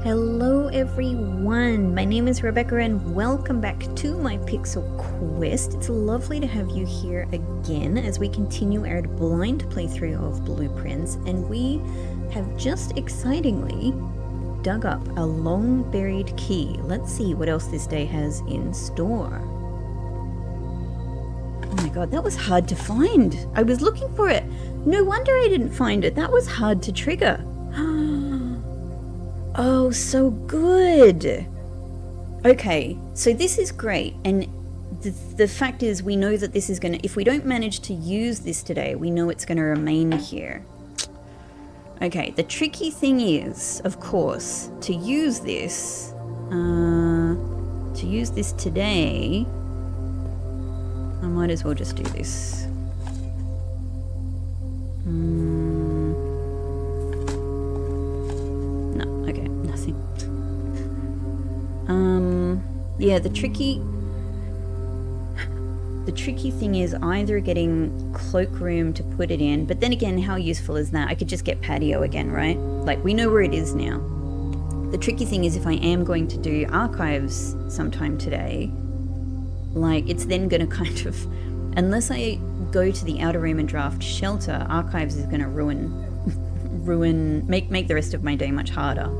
Hello everyone, my name is Rebecca and welcome back to my Pixel Quest. It's lovely to have you here again as we continue our blind playthrough of Blueprints, and we have just excitingly dug up a long buried key. Let's see what else this day has in store. Oh my god, that was hard to find. I was looking for it. No wonder I didn't find it. That was hard to trigger. Oh, so good. Okay, so this is great, and the fact is we know that this is going to, if we don't manage to use this today, we know it's going to remain here. Okay, the tricky thing is, of course, to use this today, I might as well just do this. Yeah, the tricky thing is either getting cloakroom to put it in, but then again, how useful is that? I could just get patio again, right? Like, we know where it is now. The tricky thing is if I am going to do archives sometime today, like, it's then going to kind of, unless I go to the outer room and draft shelter, archives is going to make the rest of my day much harder.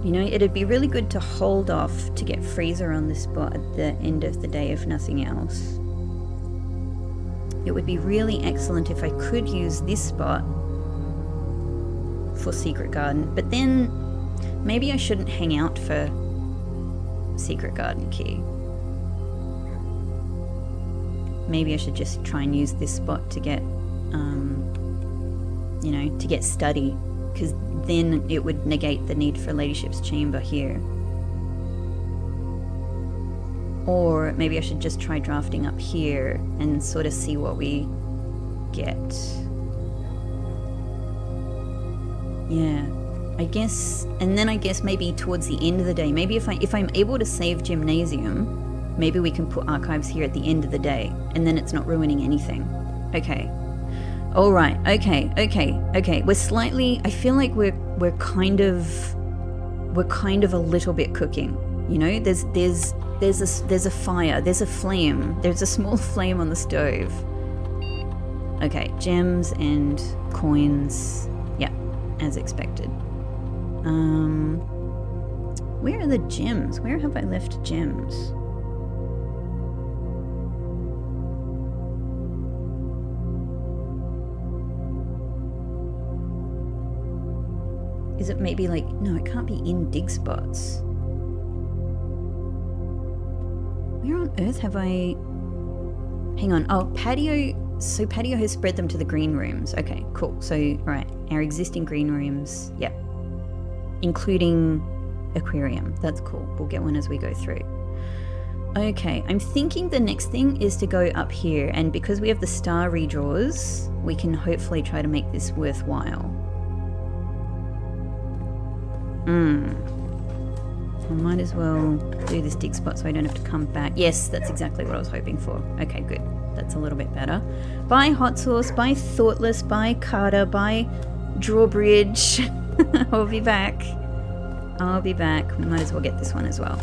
You know, it'd be really good to hold off to get freezer on this spot at the end of the day, if nothing else. It would be really excellent if I could use this spot for Secret Garden, but then maybe I shouldn't hang out for Secret Garden key. Maybe I should just try and use this spot to get, you know, to get study, because then it would negate the need for Ladyship's Chamber here. Or maybe I should just try drafting up here and sort of see what we get. Yeah, I guess, and then I guess maybe towards the end of the day, maybe if I'm able to save Gymnasium, maybe we can put archives here at the end of the day, and then it's not ruining anything. Okay. All right. Okay. We're slightly, I feel like we're kind of a little bit cooking. You know, there's a fire, there's a flame, there's a small flame on the stove. Okay, gems and coins. Yeah, as expected. Where are the gems? Where have I left gems? Is it maybe like, no, it can't be in dig spots. Where on earth have I, hang on, oh, patio, so patio has spread them to the green rooms. Okay, cool. So, right, our existing green rooms, yep, including aquarium. That's cool. We'll get one as we go through. Okay, I'm thinking the next thing is to go up here, and because we have the star redraws, we can hopefully try to make this worthwhile. I might as well do this dig spot so I don't have to come back. Yes, that's exactly what I was hoping for. Okay, good. That's a little bit better. Bye, Hot Sauce. Bye, Thoughtless. Bye, Carter. Bye, Drawbridge. I'll be back. We might as well get this one as well.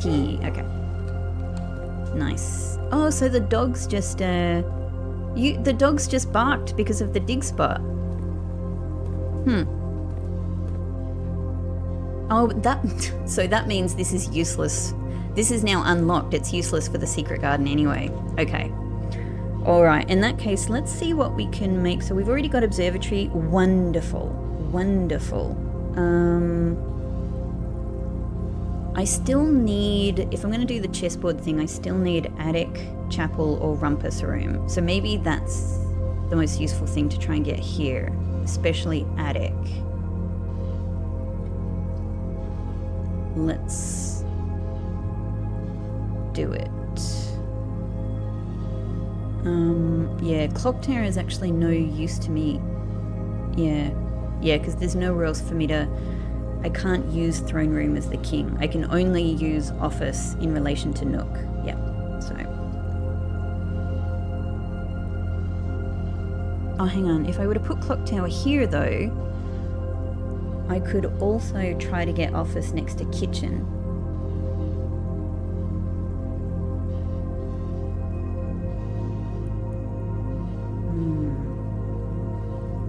Key. Okay. Nice. Oh, so the dogs just, the dogs just barked because of the dig spot. Oh, so that means this is useless. This is now unlocked. It's useless for the secret garden anyway. Okay. All right. In that case, let's see what we can make. So we've already got observatory. Wonderful. Wonderful. I still need, if I'm going to do the chessboard thing, I still need attic, chapel, or rumpus room. So maybe that's the most useful thing to try and get here, especially attic. Let's do it. Yeah, clock tower is actually no use to me. Yeah, because there's nowhere else for me to, I can't use throne room as the king. I can only use office in relation to Nook. Yeah, so. Oh, hang on. If I were to put clock tower here, though, I could also try to get office next to kitchen.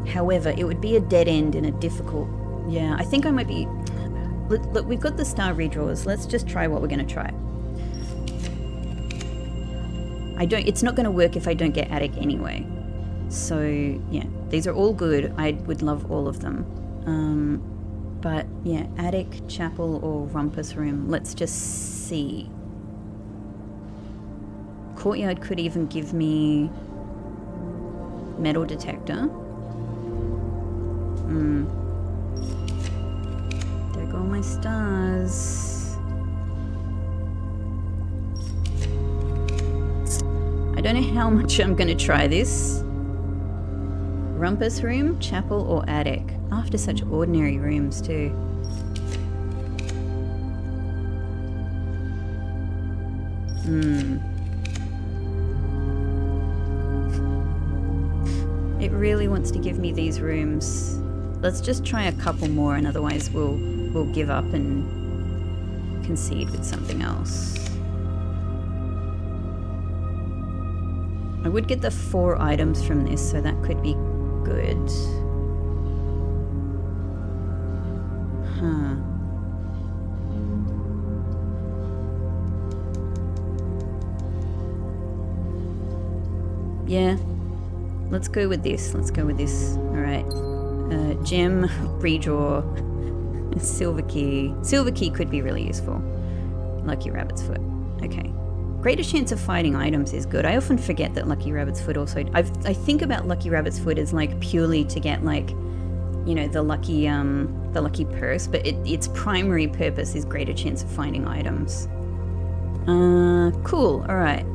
However, it would be a dead end and a difficult... Yeah, I think I might be... Look, we've got the star redraws. Let's just try what we're going to try. It's not going to work if I don't get attic anyway. So, yeah, these are all good. I would love all of them. But, yeah, attic, chapel, or rumpus room. Let's just see. Courtyard could even give me metal detector. There go my stars. I don't know how much I'm going to try this. Rumpus room, chapel, or attic? After such ordinary rooms, too. It really wants to give me these rooms. Let's just try a couple more, and otherwise we'll give up and concede with something else. I would get the 4 items from this, so that could be good. Huh. Yeah. Let's go with this. Let's go with this. Alright. Gem, redraw, silver key. Silver key could be really useful. Lucky rabbit's foot. Okay. Greater chance of finding items is good. I often forget that Lucky Rabbit's Foot also... I think about Lucky Rabbit's Foot as like purely to get like, you know, the lucky purse, but its primary purpose is greater chance of finding items. Cool. All right.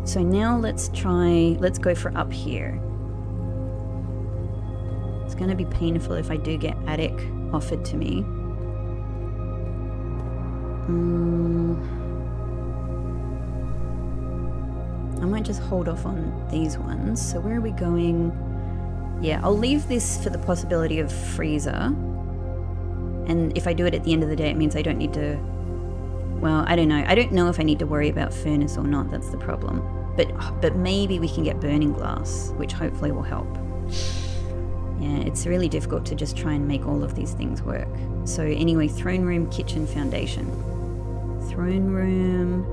So now let's go for up here. It's going to be painful if I do get attic offered to me. I might just hold off on these ones. So where are we going? Yeah, I'll leave this for the possibility of freezer. And if I do it at the end of the day, it means I don't need to... Well, I don't know. I don't know if I need to worry about furnace or not. That's the problem. But maybe we can get burning glass, which hopefully will help. Yeah, it's really difficult to just try and make all of these things work. So anyway, throne room, kitchen, foundation. Throne room...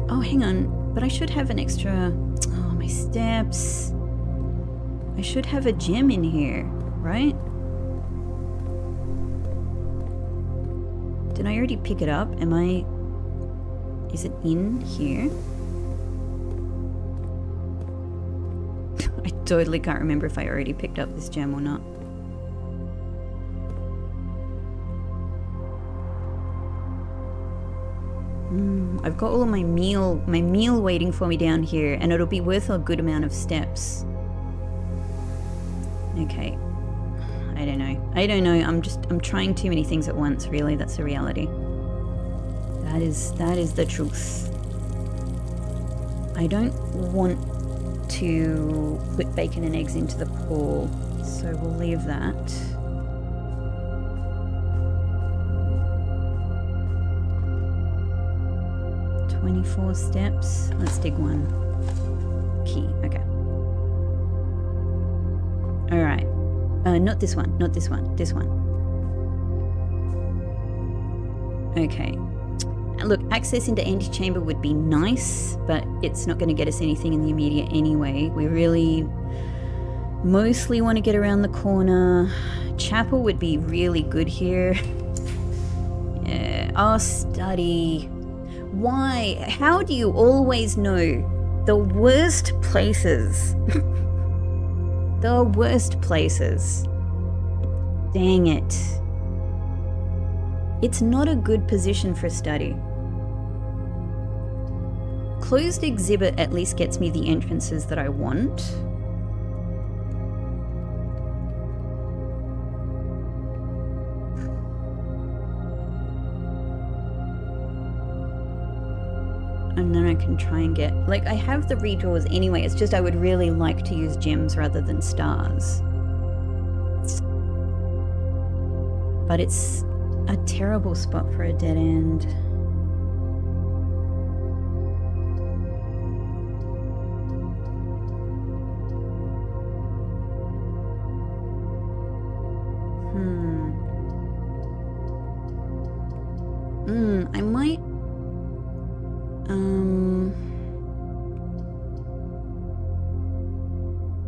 Oh, hang on. But I should have an extra... Oh, my steps. I should have a gem in here, right? Did I already pick it up? Is it in here? I totally can't remember if I already picked up this gem or not. I've got all of my meal waiting for me down here, and it'll be worth a good amount of steps. Okay. I don't know. I'm trying too many things at once, really. That's the reality. That is the truth. I don't want to put bacon and eggs into the pool, so we'll leave that. 24 steps. Let's dig one. Key. Okay. All right. Not this one. Not this one. This one. Okay. Look, access into antechamber would be nice, but it's not going to get us anything in the immediate anyway. We really mostly want to get around the corner. Chapel would be really good here. Yeah. Oh, study. Why? How do you always know the worst places? The worst places. Dang it. It's not a good position for a study. Closed exhibit at least gets me the entrances that I want. And then I can try and get, like, I have the redraws anyway, it's just I would really like to use gems rather than stars. But it's a terrible spot for a dead end. I might...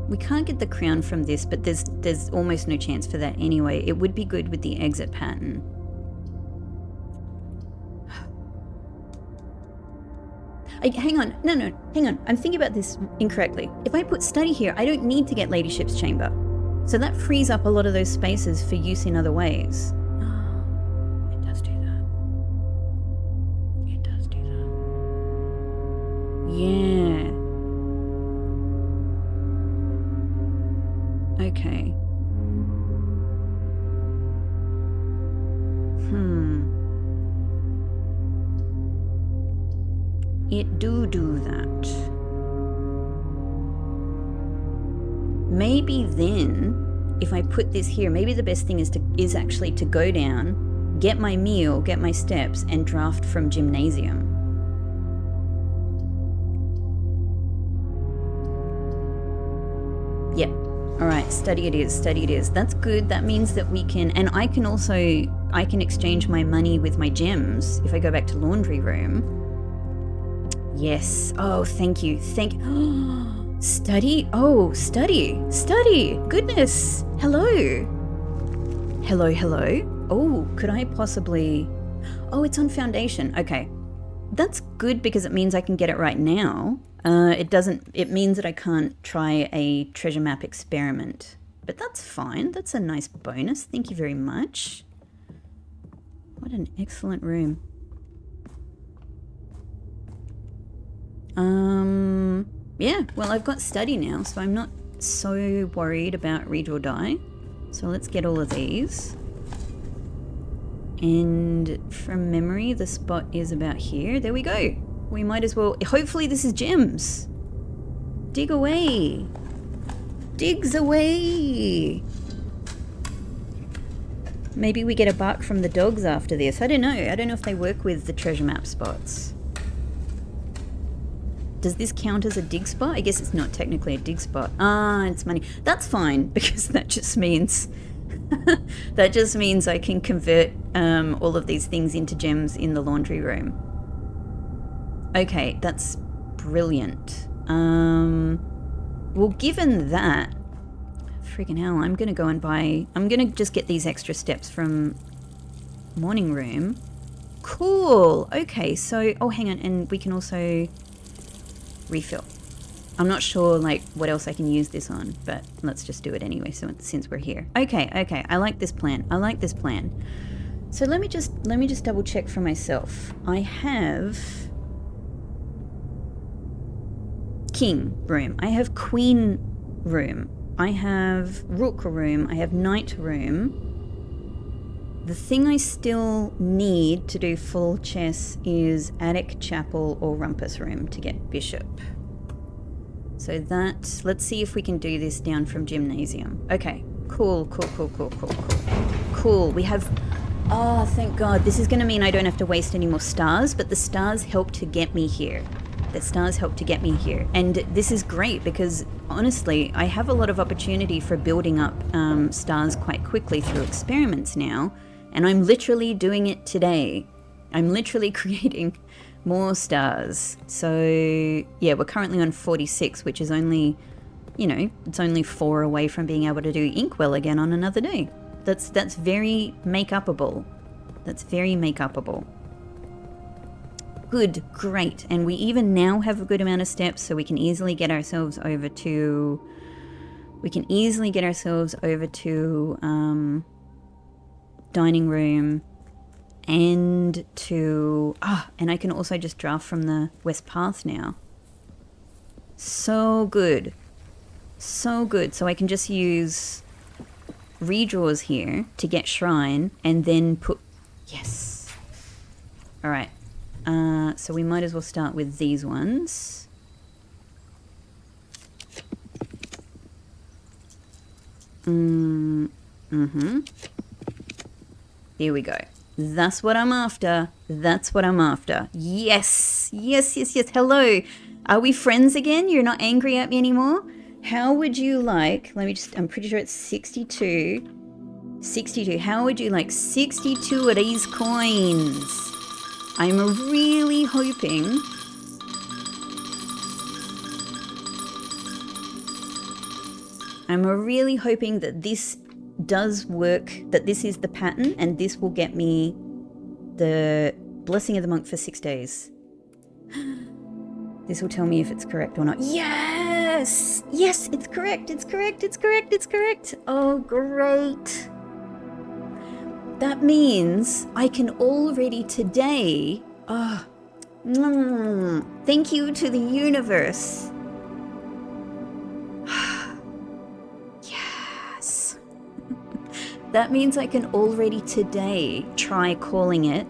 We can't get the crown from this, but there's almost no chance for that anyway. It would be good with the exit pattern. Hang on. No, hang on. I'm thinking about this incorrectly. If I put study here, I don't need to get Ladyship's Chamber. So that frees up a lot of those spaces for use in other ways. It does do that. It does do that. Yeah. Okay. It do that. Maybe then, if I put this here, maybe the best thing is actually to go down, get my meal, get my steps, and draft from Gymnasium. Yep. Alright, study it is, study it is. That's good. That means that we can, and I can exchange my money with my gems if I go back to laundry room. Yes. Oh, thank you. Study? Oh, study. Goodness. Hello. Hello. Oh, could I possibly... Oh, it's on foundation. Okay. That's good because it means I can get it right now. It means that I can't try a treasure map experiment. But that's fine. That's a nice bonus. Thank you very much. What an excellent room. Yeah, well, I've got study now, so I'm not so worried about redraw die. So let's get all of these. And from memory, the spot is about here. There we go. We might as well... Hopefully this is gems. Dig away. Digs away. Maybe we get a bark from the dogs after this. I don't know. I don't know if they work with the treasure map spots. Does this count as a dig spot? I guess it's not technically a dig spot. Ah, it's money. That's fine, because that just means... that just means I can convert all of these things into gems in the laundry room. Okay, that's brilliant. Well, given that... Freaking hell, I'm going to go and buy... I'm going to just get these extra steps from morning room. Cool. Okay, so... Oh, hang on. And we can also... refill. I'm not sure like what else I can use this on, but let's just do it anyway since we're here. Okay, I like this plan. So let me just double check for myself. I have king room, I have queen room, I have rook room, I have knight room. The thing I still need to do full chess is attic, chapel, or rumpus room to get bishop. So that, let's see if we can do this down from gymnasium. Okay, cool. Cool, we have, oh, thank God. This is gonna mean I don't have to waste any more stars, but the stars help to get me here. And this is great because, honestly, I have a lot of opportunity for building up stars quite quickly through experiments now. And I'm literally doing it today. I'm literally creating more stars. So, yeah, we're currently on 46, which is only, you know, it's only 4 away from being able to do Inkwell again on another day. That's very make-upable. Good, great. And we even now have a good amount of steps, so we can easily get ourselves over to... dining room and to and I can also just draft from the west path now. So good, so I can just use redraws here to get shrine and then put... Yes. All right, So we might as well start with these ones. Here we go. That's what I'm after. That's what I'm after. Yes. Yes, yes, yes. Hello. Are we friends again? You're not angry at me anymore? How would you like, let me just, I'm pretty sure it's 62. 62. How would you like 62 of these coins? I'm really hoping. I'm really hoping that this does work, that this is the pattern, and this will get me the Blessing of the Monk for 6 days. This will tell me if it's correct or not. Yes! Yes, it's correct, it's correct, it's correct, it's correct. Oh, great. That means I can already today... thank you to the universe. Yes. That means I can already today try calling it.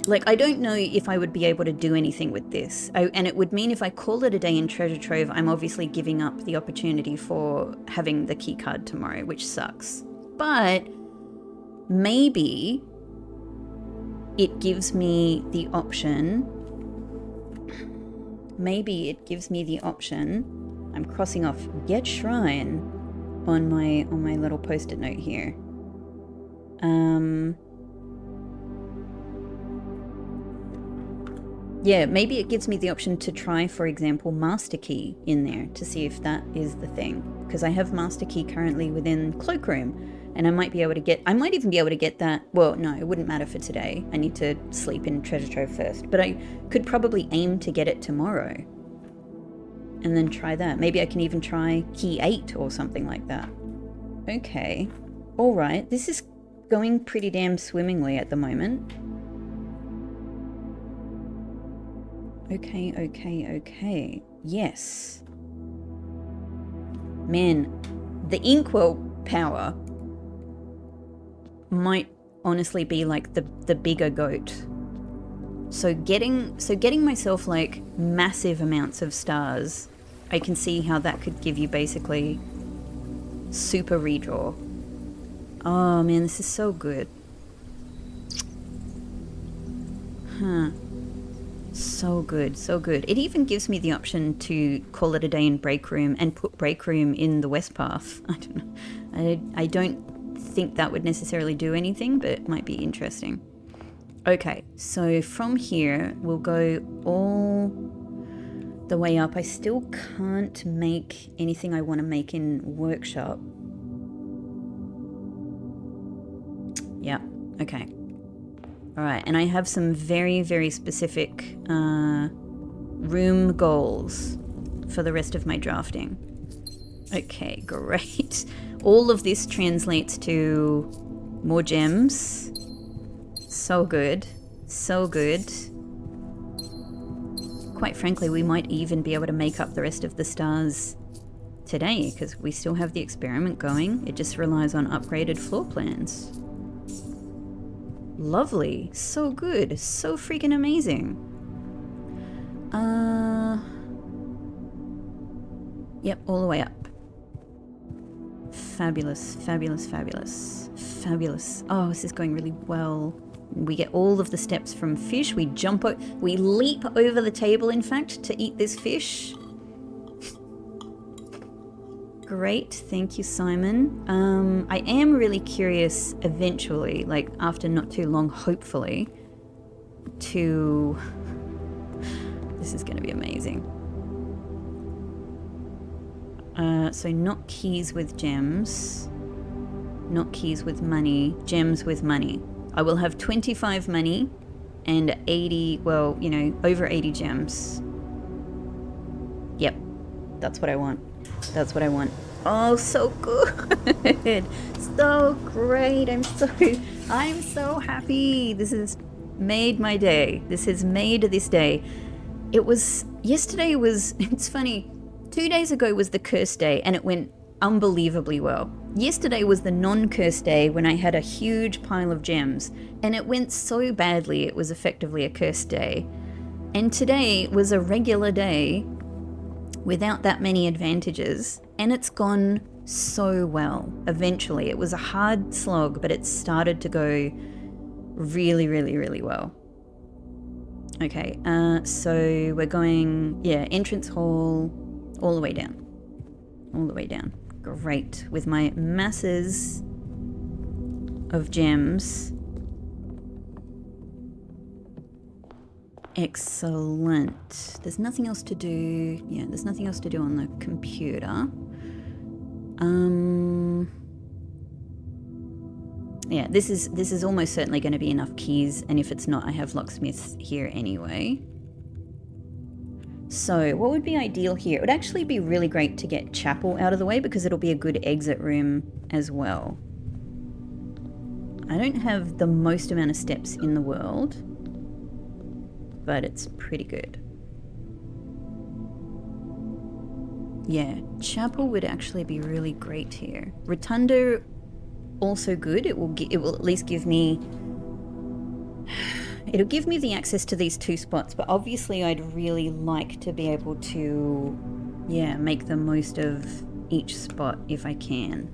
Like, I don't know if I would be able to do anything with this. And it would mean if I call it a day in Treasure Trove, I'm obviously giving up the opportunity for having the key card tomorrow, which sucks. But maybe it gives me the option. Maybe it gives me the option. I'm crossing off Get Shrine on my little post-it note here. Yeah, maybe it gives me the option to try, for example, Master Key in there to see if that is the thing. Because I have Master Key currently within Cloakroom, and I might be able to get, I might even be able to get that, well, no, it wouldn't matter for today. I need to sleep in Treasure Trove first, but I could probably aim to get it tomorrow. And then try that. Maybe I can even try Key 8 or something like that. Okay. Alright, this is going pretty damn swimmingly at the moment. Okay, okay, okay. Yes. Man, the inkwell power might honestly be like the bigger goat. So getting myself like massive amounts of stars, I can see how that could give you basically super redraw. Oh man, this is so good. Huh. So good, so good. It even gives me the option to call it a day in Break Room and put Break Room in the West Path. I don't know. I don't think that would necessarily do anything, but it might be interesting. Okay, so from here, we'll go all the way up. I still can't make anything I want to make in Workshop. Yeah, okay. All right, and I have some very, very specific room goals for the rest of my drafting. Okay, great. All of this translates to more gems. So good. So good. Quite frankly, we might even be able to make up the rest of the stars today because we still have the experiment going. It just relies on upgraded floor plans. Lovely. So good. So freaking amazing. Yep, all the way up. Fabulous, fabulous, fabulous. Fabulous. Oh, this is going really well. We get all of the steps from fish. We we leap over the table, in fact, to eat this fish. Great, thank you, Simon. I am really curious eventually, like after not too long, hopefully, to... This is going to be amazing. So not keys with gems, not keys with money, gems with money. I will have 25 money and 80, well, you know, over 80 gems. Yep, that's what I want. That's what I want. Oh, so good. So great. I'm so happy. This has made my day. This has made this day. Yesterday was, it's funny, 2 days ago was the curse day and it went unbelievably well. Yesterday was the non-curse day when I had a huge pile of gems, and it went so badly it was effectively a cursed day. And today was a regular day without that many advantages, and it's gone so well. Eventually, it was a hard slog, but it started to go really, really, really well. Okay, so we're going, yeah, entrance hall, all the way down. All the way down. Great. With my masses of gems. Excellent. There's nothing else to do. Yeah, there's nothing else to do on the computer. Yeah, this is almost certainly going to be enough keys, and if it's not, I have locksmiths here anyway. So what would be ideal here? It would actually be really great to get chapel out of the way because it'll be a good exit room as well. I don't have the most amount of steps in the world, but it's pretty good. Yeah, chapel would actually be really great here. Rotunda, also good. It will at least give me... It'll give me the access to these two spots, but obviously I'd really like to be able to, yeah, make the most of each spot if I can.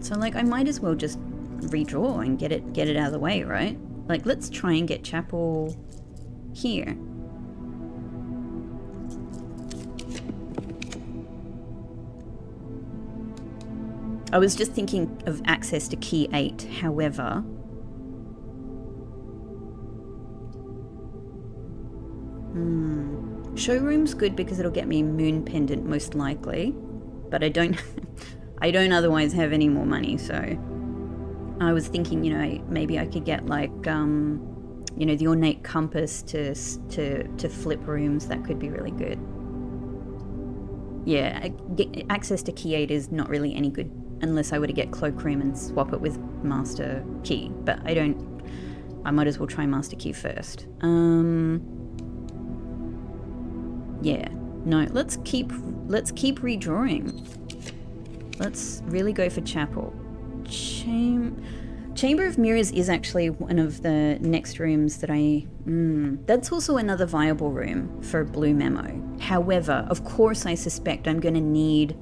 So like I might as well just redraw and get it out of the way, right? Like let's try and get chapel here. I was just thinking of access to key 8, however... Showroom's good because it'll get me moon pendant most likely, but I don't I don't otherwise have any more money, so I was thinking, you know, maybe I could get like you know, the ornate compass to flip rooms. That could be really good. Yeah, access to key 8 is not really any good unless I were to get cloakroom and swap it with master key, but I might as well try master key first. Yeah, no, let's keep redrawing. Let's really go for chapel. Chamber of Mirrors is actually one of the next rooms that that's also another viable room for blue memo. However, of course I suspect I'm going to need,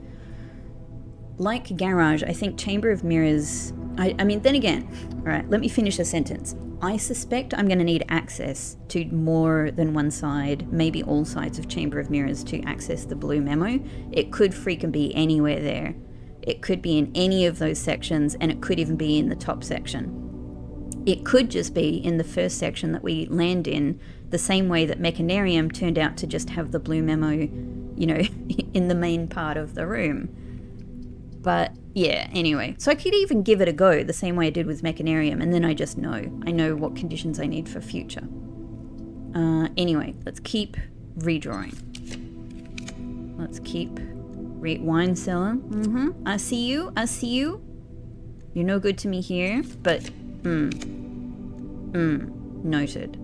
like garage, I think Chamber of Mirrors, I mean, then again, all right, let me finish the sentence. I suspect I'm going to need access to more than one side, maybe all sides of Chamber of Mirrors to access the blue memo. It could freaking be anywhere there. It could be in any of those sections, and it could even be in the top section. It could just be in the first section that we land in, the same way that Mechanarium turned out to just have the blue memo, you know, in the main part of the room. But yeah, anyway, so I could even give it a go the same way I did with Mechanarium, and then I just know. I know what conditions I need for future. Anyway, let's keep redrawing. Let's keep wine cellar. I see you. I see you. You're no good to me here, but noted.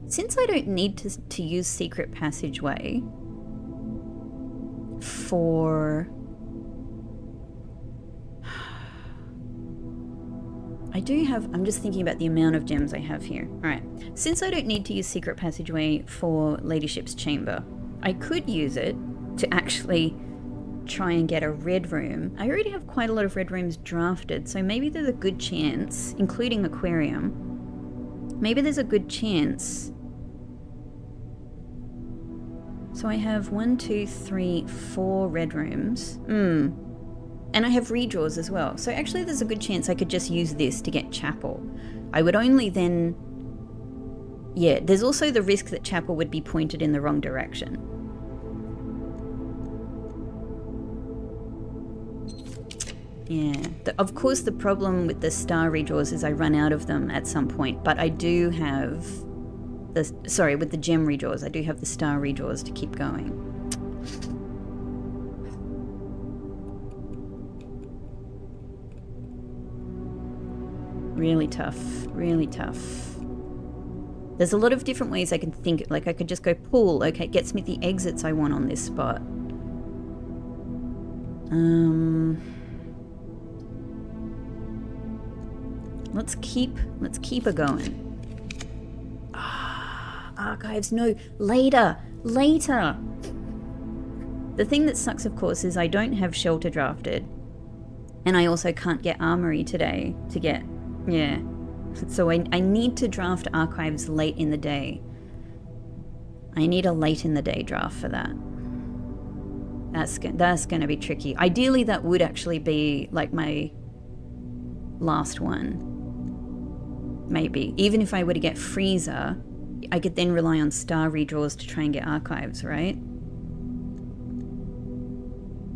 Since I don't need to use secret passageway for... I do have... I'm just thinking about the amount of gems I have here. Alright. Since I don't need to use secret passageway for Ladyship's Chamber, I could use it to actually try and get a red room. I already have quite a lot of red rooms drafted, so maybe there's a good chance, including Aquarium, maybe there's a good chance. So I have 1, 2, 3, 4 red rooms. And I have redraws as well. So actually there's a good chance I could just use this to get chapel. I would only then... Yeah, there's also the risk that chapel would be pointed in the wrong direction. Yeah. Of course the problem with the star redraws is I run out of them at some point, but I do have... with the gem redraws, I do have the star redraws to keep going. Really tough. Really tough. There's a lot of different ways I can think. Like, I could just go pull. Okay, it gets me the exits I want on this spot. Let's keep her going. Archives, no, later. The thing that sucks, of course, is I don't have shelter drafted. And I also can't get armory today to get, yeah. So I need to draft archives late in the day. I need a late in the day draft for that. That's going to be tricky. Ideally, that would actually be like my last one. Maybe. Even if I were to get freezer, I could then rely on star redraws to try and get archives, right?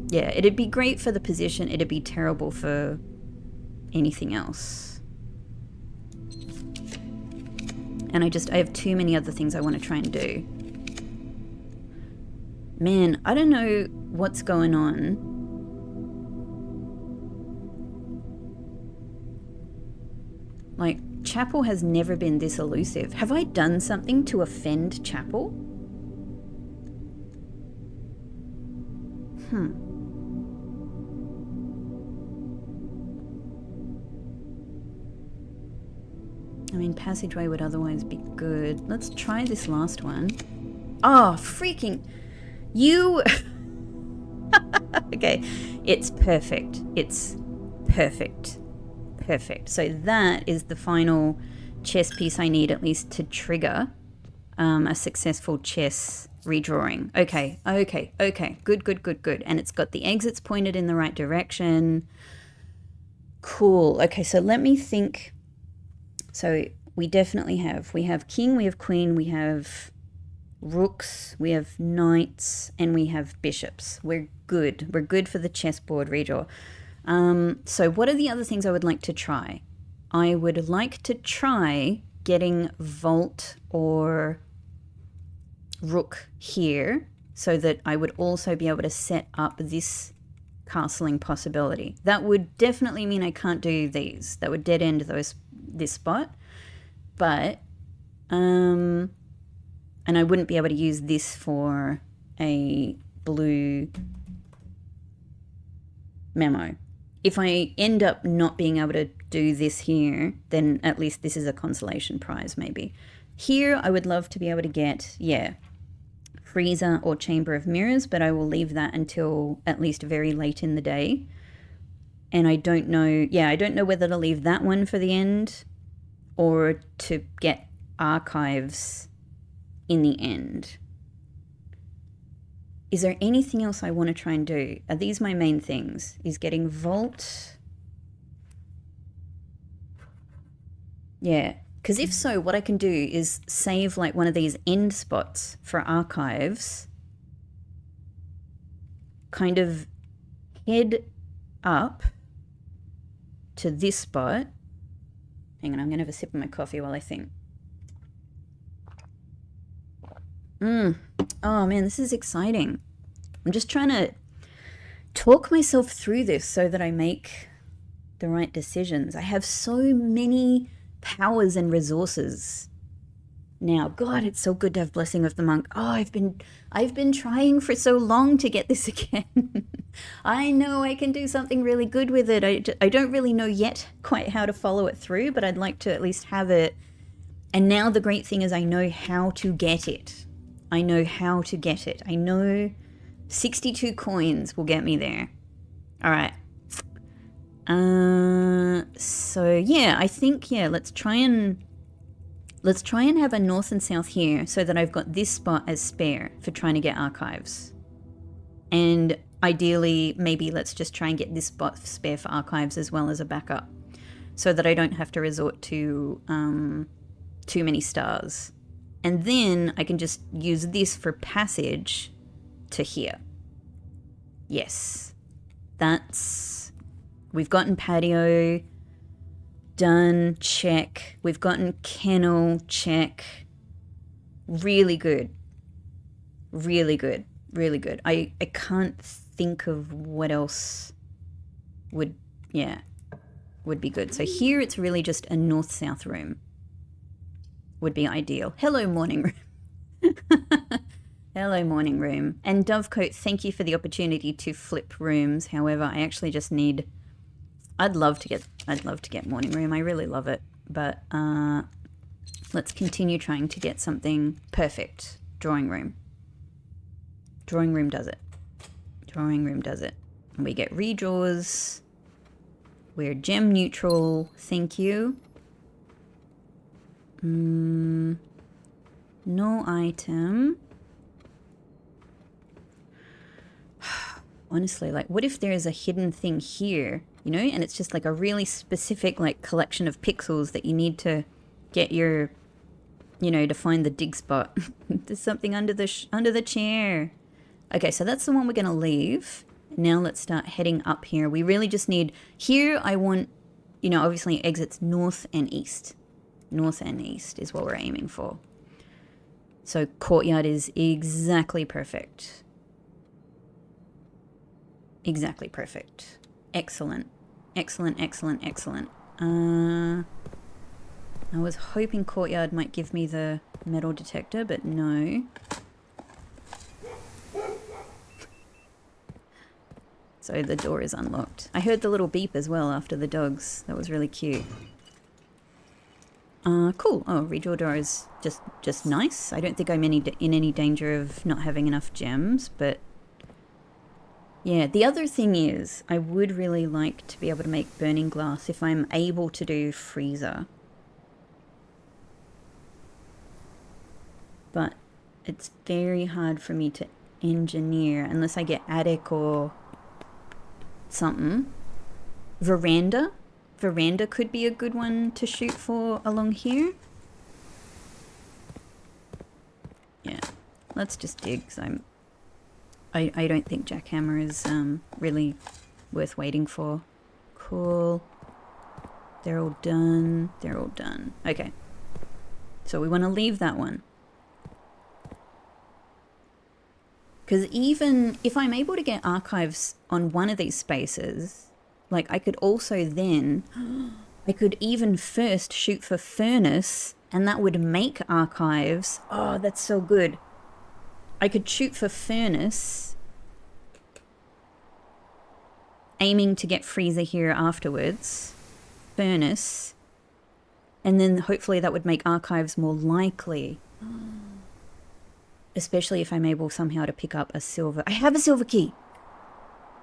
Yeah, it'd be great for the position. It'd be terrible for anything else. And I have too many other things I want to try and do. Man, I don't know what's going on. Like, Chapel has never been this elusive. Have I done something to offend Chapel? I mean, passageway would otherwise be good. Let's try this last one. Oh, freaking... You... Okay, it's perfect. It's perfect. Perfect. So that is the final chess piece I need, at least, to trigger a successful chess redrawing. Okay. Good. And it's got the exits pointed in the right direction. Cool. Okay, so let me think. So we definitely have king, we have queen, we have rooks, we have knights, and we have bishops. We're good. We're good for the chessboard redraw. So what are the other things I would like to try? I would like to try getting vault or rook here so that I would also be able to set up this castling possibility. That would definitely mean I can't do these. That would dead end this spot. But, and I wouldn't be able to use this for a blue memo. If I end up not being able to do this here, then at least this is a consolation prize, maybe. Here, I would love to be able to get, yeah, freezer or chamber of mirrors, but I will leave that until at least very late in the day. And I don't know, yeah, I don't know whether to leave that one for the end or to get archives in the end. Is there anything else I want to try and do? Are these my main things? Is getting vault? Yeah, because if so, what I can do is save like one of these end spots for archives, kind of head up to this spot. Hang on, I'm going to have a sip of my coffee while I think. Oh man, this is exciting. I'm just trying to talk myself through this so that I make the right decisions. I have so many powers and resources now. God, it's so good to have Blessing of the Monk. Oh, I've been trying for so long to get this again. I know I can do something really good with it. I don't really know yet quite how to follow it through, but I'd like to at least have it. And now the great thing is I know how to get it. I know how to get it. I know 62 coins will get me there. All right. So yeah, I think, yeah, let's try and have a north and south here so that I've got this spot as spare for trying to get archives. And ideally, maybe let's just try and get this spot spare for archives as well as a backup so that I don't have to resort to too many stars. And then I can just use this for passage to here. Yes. We've gotten patio, done, check. We've gotten kennel, check. Really good. Really good. Really good. I can't think of what else would, yeah. would be good. So here it's really just a north-south room. Would be ideal. Hello, morning room. Hello, morning room. And Dovecoat, thank you for the opportunity to flip rooms. However, I actually just need... I'd love to get morning room. I really love it. But let's continue trying to get something perfect. Drawing room. Drawing room does it. Drawing room does it. And we get redraws. We're gem neutral. Thank you. No item. Honestly, like, what if there is a hidden thing here, you know, and it's just like a really specific, like, collection of pixels that you need to get your, you know, to find the dig spot. There's something under the chair. Okay, so that's the one we're going to leave. Now let's start heading up here. We really just need, here I want, you know, obviously exits north and east. North and east is what we're aiming for. So courtyard is exactly perfect. Exactly perfect. Excellent. Excellent, excellent, excellent. I was hoping courtyard might give me the metal detector, but no. So the door is unlocked. I heard the little beep as well after the dogs. That was really cute. Cool. Oh, redraw door is just nice. I don't think I'm in any danger of not having enough gems, but yeah, the other thing is I would really like to be able to make burning glass if I'm able to do freezer. But it's very hard for me to engineer unless I get attic or something. Veranda could be a good one to shoot for along here. Yeah, let's just dig, because I don't think jackhammer is really worth waiting for. Cool. They're all done. They're all done. Okay. So we want to leave that one. Because even if I'm able to get archives on one of these spaces, like I could also then, I could even first shoot for furnace and that would make archives. Oh, that's so good. I could shoot for furnace, aiming to get freezer here afterwards. Furnace. And then hopefully that would make archives more likely. Especially if I'm able somehow to pick up a silver. I have a silver key.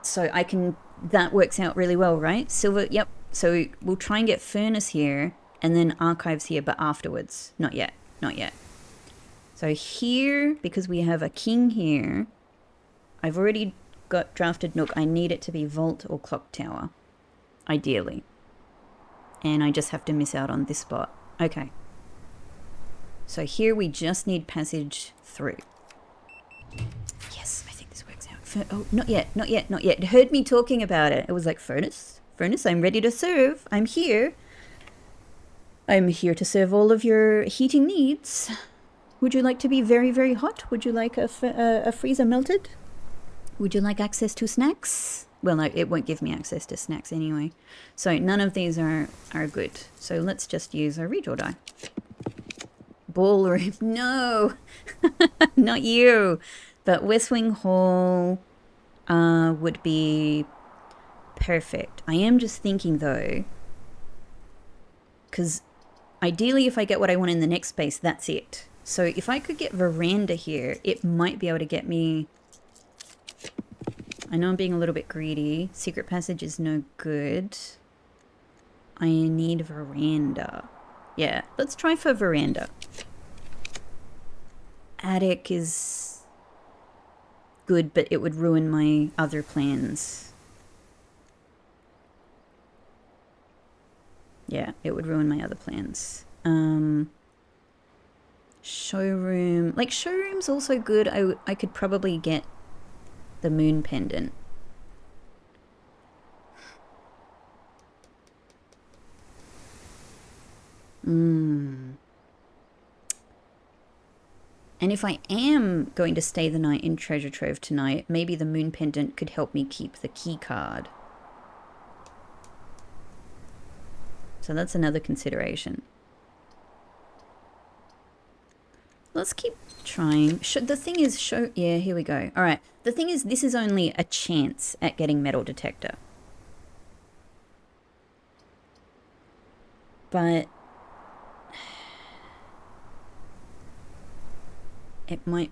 So I can, that works out really well, right? Silver, yep. So we'll try and get furnace here and then archives here, but afterwards. Not yet, not yet. So here, because we have a king here, I've already got drafted nook. I need it to be vault or clock tower, ideally. And I just have to miss out on this spot. Okay. So here we just need passage through. Yes, I think this works out. Oh, not yet, not yet, not yet. It heard me talking about it. It was like, furnace, furnace, I'm ready to serve. I'm here. I'm here to serve all of your heating needs. Would you like to be very, very hot? Would you like a freezer melted? Would you like access to snacks? Well, no, it won't give me access to snacks anyway. So none of these are good. So let's just use a redraw die. Ballroom. No, not you. But West Wing Hall would be perfect. I am just thinking though, because ideally if I get what I want in the next space, that's it. So if I could get veranda here, it might be able to get me... I know I'm being a little bit greedy. Secret passage is no good. I need veranda. Yeah, let's try for veranda. Attic is good, but it would ruin my other plans. Yeah, it would ruin my other plans. Showroom. Like, showroom's also good. I could probably get the moon pendant. And if I am going to stay the night in Treasure Trove tonight, maybe the moon pendant could help me keep the key card. So that's another consideration. Let's keep trying. The thing is, yeah, here we go. All right. The thing is, this is only a chance at getting metal detector. But it might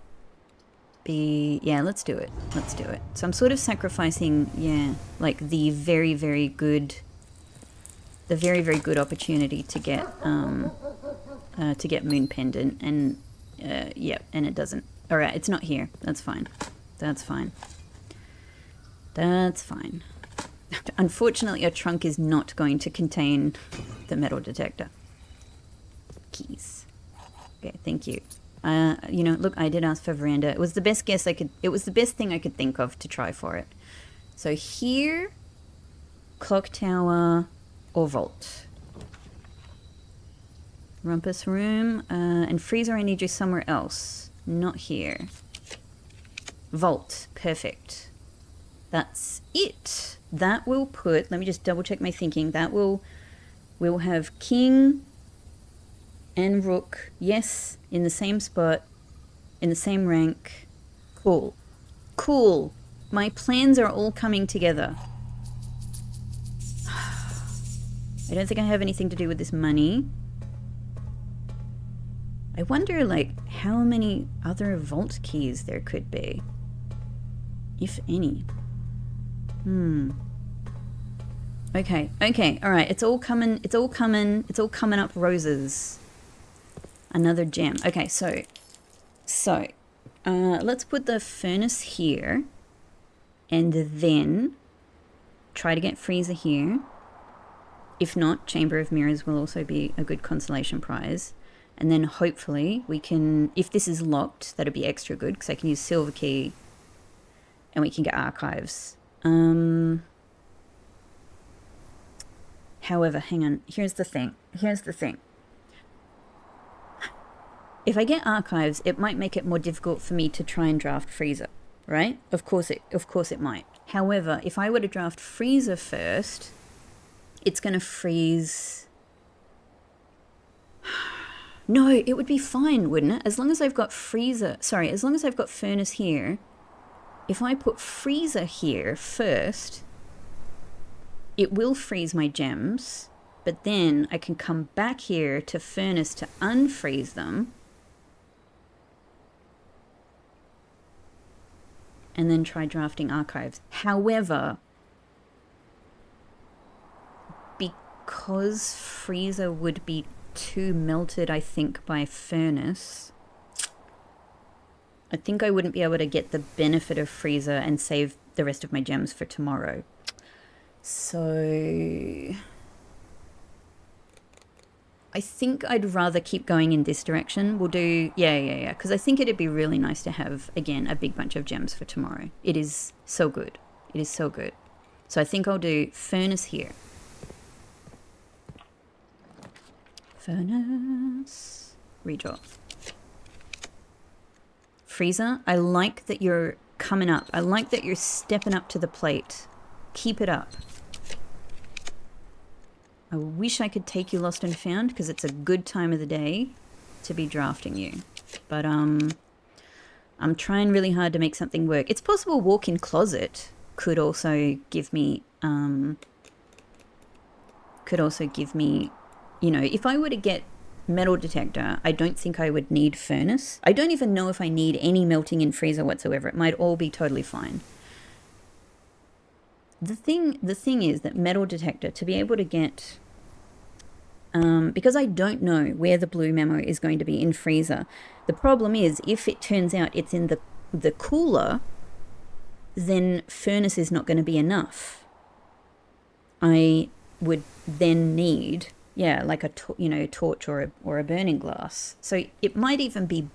be, yeah, let's do it. Let's do it. So I'm sort of sacrificing, yeah, like the very, very good opportunity to get Moon Pendant, and yeah, and it doesn't. All right, it's not here. That's fine. That's fine. That's fine. Unfortunately, a trunk is not going to contain the metal detector. Keys. Okay, thank you. You know, look, I did ask for veranda. It was the best guess I could. It was the best thing I could think of to try for it. So here, clock tower or vault. Rumpus room and freezer. I need you somewhere else. Not here. Vault. Perfect. That's it. That will put. Let me just double check my thinking. That will. We'll have king and rook. Yes, in the same spot, in the same rank. Cool. Cool. My plans are all coming together. I don't think I have anything to do with this money. I wonder, like, how many other vault keys there could be. If any. Okay, okay, alright, it's all coming up roses. Another gem. Okay, so, let's put the furnace here, and then try to get freezer here. If not, Chamber of Mirrors will also be a good consolation prize. And then hopefully we can, if this is locked, that'll be extra good, because I can use silver key, and we can get archives. However, hang on, here's the thing. If I get archives, it might make it more difficult for me to try and draft freezer, right? Of course it might. However, if I were to draft freezer first, it's going to freeze. No, it would be fine, wouldn't it? As long as I've got freezer, sorry, as long as I've got furnace here, if I put freezer here first, it will freeze my gems, but then I can come back here to furnace to unfreeze them, and then try drafting archives. However, because freezer would be too melted, I think, by furnace, I think I wouldn't be able to get the benefit of freezer and save the rest of my gems for tomorrow. So I think I'd rather keep going in this direction. We'll do, yeah, because I think it'd be really nice to have, again, a big bunch of gems for tomorrow. It is so good. It is so good. So I think I'll do furnace here. Furnace. Redraw. Freezer, I like that you're coming up. I like that you're stepping up to the plate. Keep it up. I wish I could take you lost and found, because it's a good time of the day to be drafting you. But I'm trying really hard to make something work. It's possible walk-in closet could also give me, you know, if I were to get metal detector, I don't think I would need furnace. I don't even know if I need any melting in freezer whatsoever. It might all be totally fine. The thing is that metal detector, to be able to get, because I don't know where the blue memo is going to be in freezer, the problem is if it turns out it's in the cooler, then furnace is not going to be enough. I would then need, yeah, like a torch or a burning glass. So it might even be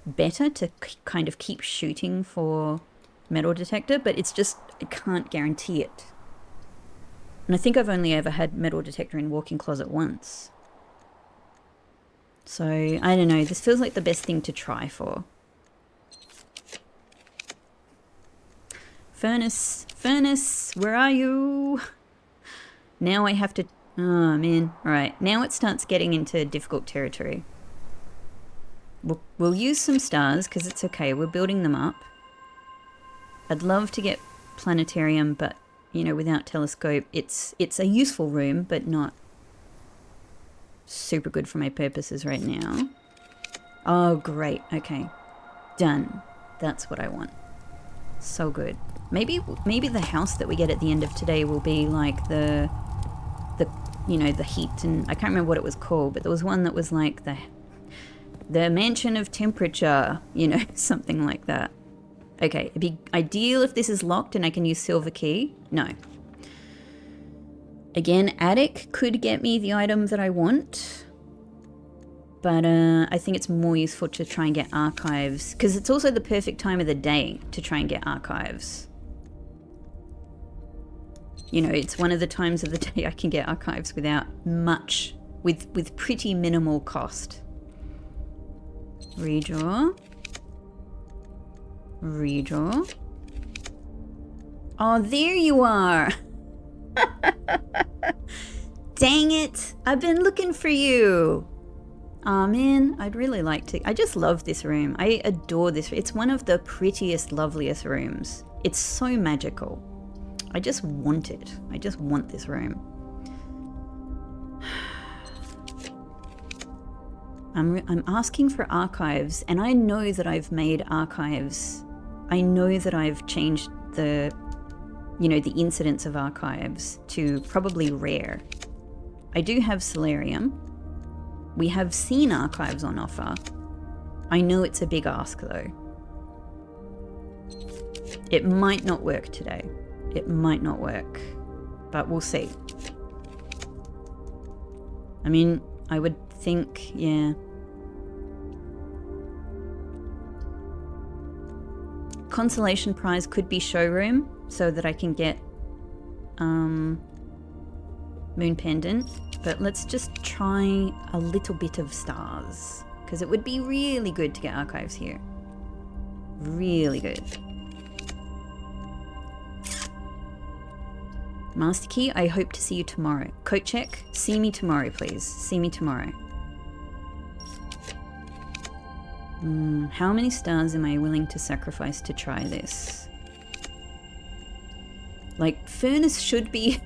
better to kind of keep shooting for metal detector, but it's just, I can't guarantee it. And I think I've only ever had metal detector in walk-in closet once. So, I don't know, this feels like the best thing to try for. Furnace, where are you? Now I have to Oh, man. Alright, now it starts getting into difficult territory. We'll use some stars, because it's okay. We're building them up. I'd love to get planetarium, but, you know, without telescope, it's a useful room, but not super good for my purposes right now. Oh, great. Okay. Done. That's what I want. So good. Maybe the house that we get at the end of today will be like the you know, the heat, and I can't remember what it was called, but there was one that was like the mansion of temperature, you know, something like that. Okay, it'd be ideal if this is locked and I can use silver key. No. Again, attic could get me the item that I want, but I think it's more useful to try and get archives, because it's also the perfect time of the day to try and get archives. You know, it's one of the times of the day I can get archives without much, with pretty minimal cost. Redraw. Redraw. Oh, there you are. Dang it. I've been looking for you. Aw, man, I'd really like to. I just love this room. I adore this. It's one of the prettiest, loveliest rooms. It's so magical. I just want it. I just want this room. I'm asking for archives, and I know that I've made archives. I know that I've changed the, you know, the incidence of archives to probably rare. I do have Solarium. We have seen archives on offer. I know it's a big ask though. It might not work today. It might not work, but we'll see. I mean, I would think, yeah. Consolation prize could be showroom, so that I can get Moon Pendant, but let's just try a little bit of stars, because it would be really good to get archives here. Really good. Master Key, I hope to see you tomorrow. Coat check, see me tomorrow, please. See me tomorrow. How many stars am I willing to sacrifice to try this? Like, Furnace should be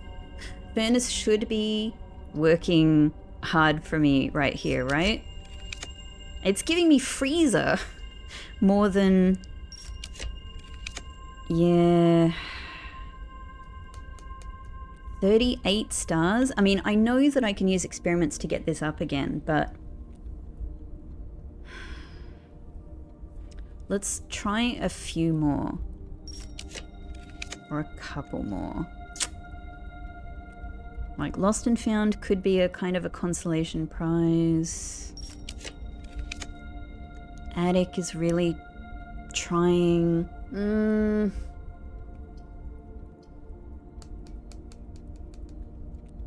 working hard for me right here, right? It's giving me freezer more than... Yeah... 38 stars? I mean, I know that I can use experiments to get this up again, but... Let's try a few more. Or a couple more. Like, Lost and Found could be a kind of a consolation prize. Attic is really trying...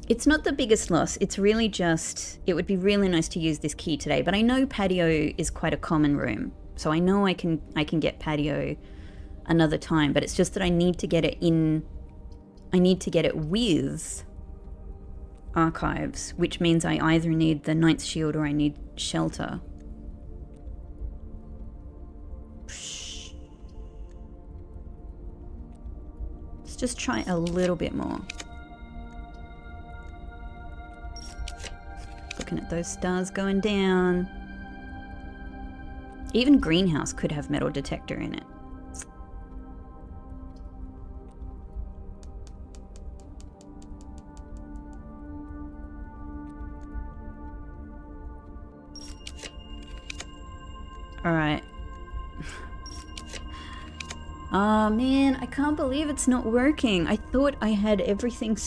It's not the biggest loss. It's really just, it would be really nice to use this key today, but I know patio is quite a common room. So I know I can get patio another time, but it's just that I need to get it in, I need to get it with archives, which means I either need the Ninth Shield or I need shelter. Let's just try a little bit more. Looking at those stars going down. Even greenhouse could have metal detector in it. Alright. Oh man, I can't believe it's not working. I thought I had everything...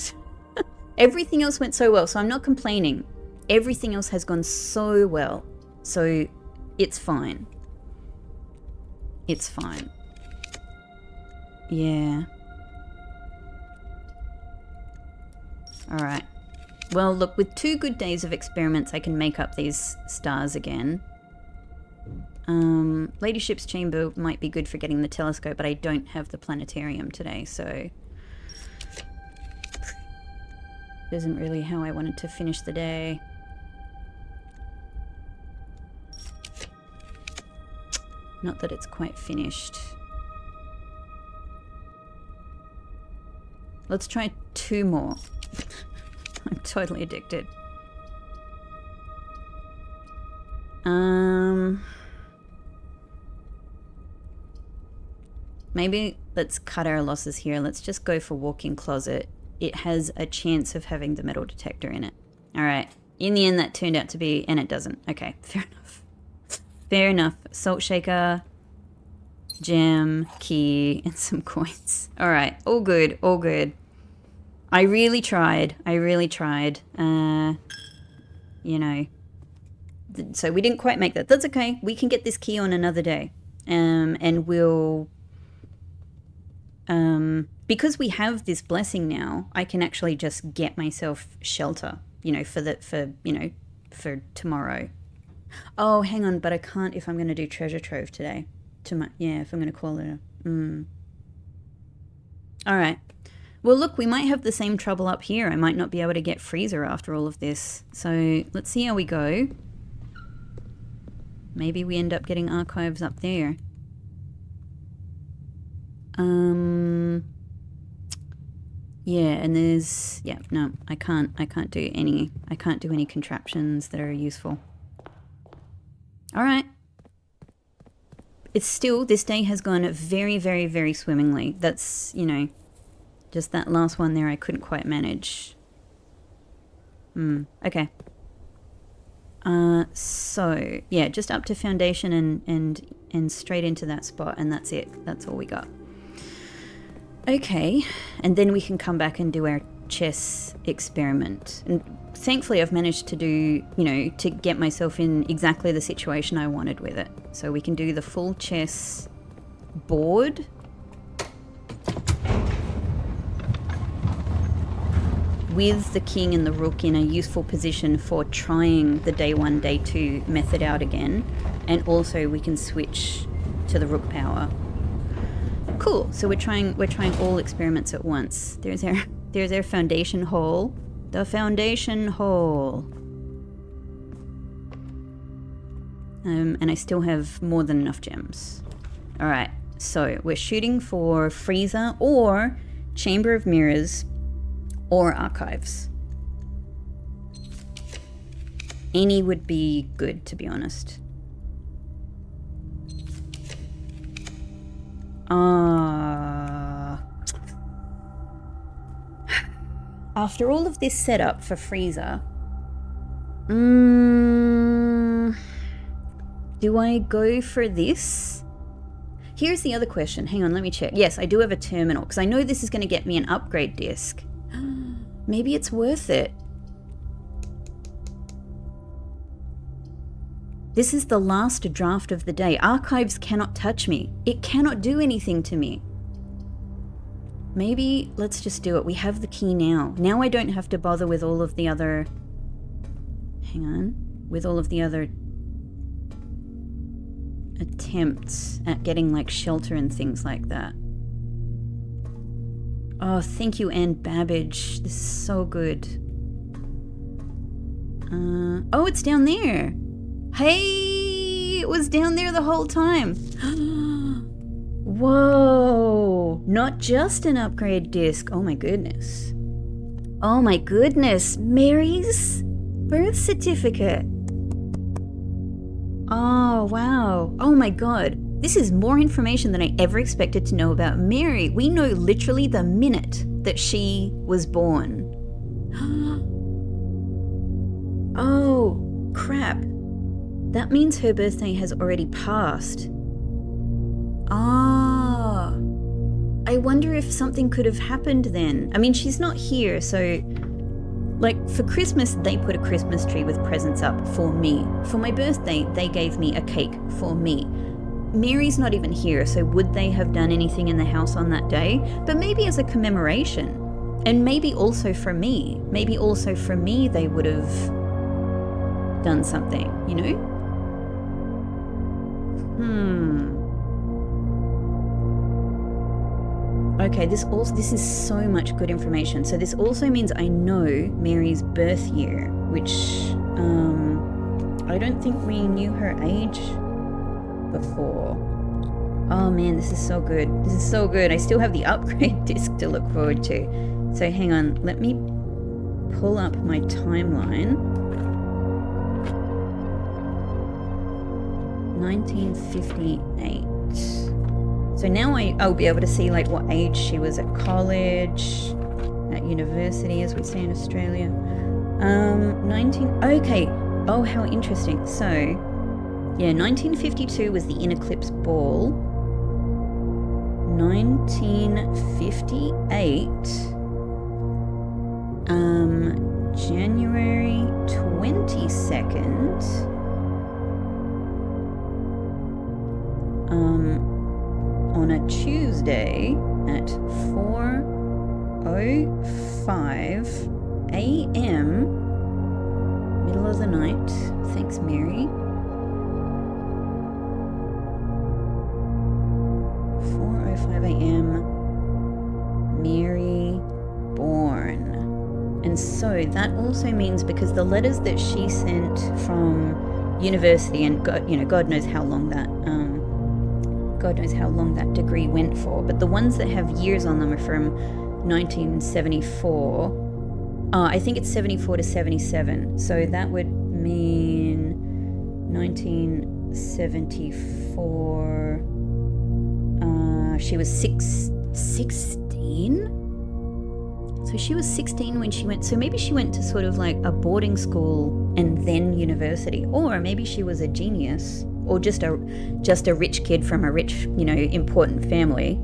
Everything else went so well, so I'm not complaining. Everything else has gone so well. So it's fine. It's fine. Yeah. Alright. Well, look, with 2 good days of experiments, I can make up these stars again. Ladyship's Chamber might be good for getting the telescope, but I don't have the planetarium today, so... Isn't really how I wanted to finish the day. Not that it's quite finished. Let's try 2 more. I'm totally addicted. Maybe let's cut our losses here. Let's just go for walk-in closet. It has a chance of having the metal detector in it. All right. In the end, that turned out to be, and it doesn't. Okay, fair enough. Fair enough. Salt shaker, gem, key, and some coins. All right. All good. All good. I really tried. I really tried. You know. So we didn't quite make that. That's okay. We can get this key on another day. And we'll... because we have this blessing now, I can actually just get myself shelter, you know, for tomorrow. Oh, hang on, but I can't if I'm going to do treasure trove today. Yeah, if I'm going to call it All right. Well, look, we might have the same trouble up here. I might not be able to get freezer after all of this. So let's see how we go. Maybe we end up getting archives up there. Yeah, and there's, yeah, no, I can't do any contraptions that are useful. All right. It's still, this day has gone very, very, very swimmingly. That's, you know, just that last one there I couldn't quite manage. Okay. So, yeah, just up to foundation and straight into that spot, and that's it. That's all we got. Okay, and then we can come back and do our chess experiment. And thankfully I've managed to do, you know, to get myself in exactly the situation I wanted with it. So we can do the full chess board. With the king and the rook in a useful position for trying the day 1, day 2 method out again. And also we can switch to the rook power. Cool. So we're trying all experiments at once. There's our foundation hole. The foundation hole. And I still have more than enough gems. All right. So we're shooting for freezer or chamber of mirrors or archives. Any would be good, to be honest. After all of this setup for freezer, do I go for this? Here's the other question. Hang on, let me check. Yes, I do have a terminal, because I know this is going to get me an upgrade disc. Maybe it's worth it. This is the last draft of the day. Archives cannot touch me. It cannot do anything to me. Maybe let's just do it. We have the key now. Now I don't have to bother with all of the other... Hang on. With all of the other attempts at getting like shelter and things like that. Oh, thank you, Anne Babbage. This is so good. Oh, it's down there. Hey, it was down there the whole time. Whoa, not just an upgrade disc. Oh my goodness. Oh my goodness. Mary's birth certificate. Oh, wow. Oh my god. This is more information than I ever expected to know about Mary. We know literally the minute that she was born. Oh, crap. That means her birthday has already passed. Ah. I wonder if something could have happened then. I mean, she's not here, so... Like, for Christmas, they put a Christmas tree with presents up for me. For my birthday, they gave me a cake for me. Mary's not even here, so would they have done anything in the house on that day? But maybe as a commemoration. And maybe also for me. Maybe also for me they would have done something, you know? Okay, this is so much good information. So this also means I know Mary's birth year, which I don't think we knew her age before. Oh man, this is so good. This is so good. I still have the upgrade disc to look forward to. So hang on, let me pull up my timeline. 1958. So now I'll be able to see like what age she was at college, at university, as we say in Australia. Okay. Oh, how interesting. So, yeah, 1952 was the In Eclipse Ball. 1958, January 22nd, on a Tuesday at 4:05 a.m., middle of the night. Thanks, Mary. 4:05 a.m. Mary born. And so that also means, because the letters that she sent from university, and God knows how long that degree went for, but the ones that have years on them are from 1974. I think it's 74 to 77. So that would mean 1974. She was 16? So she was 16 when she went, so maybe she went to sort of like a boarding school and then university, or maybe she was a genius, or just a rich kid from a rich, important family,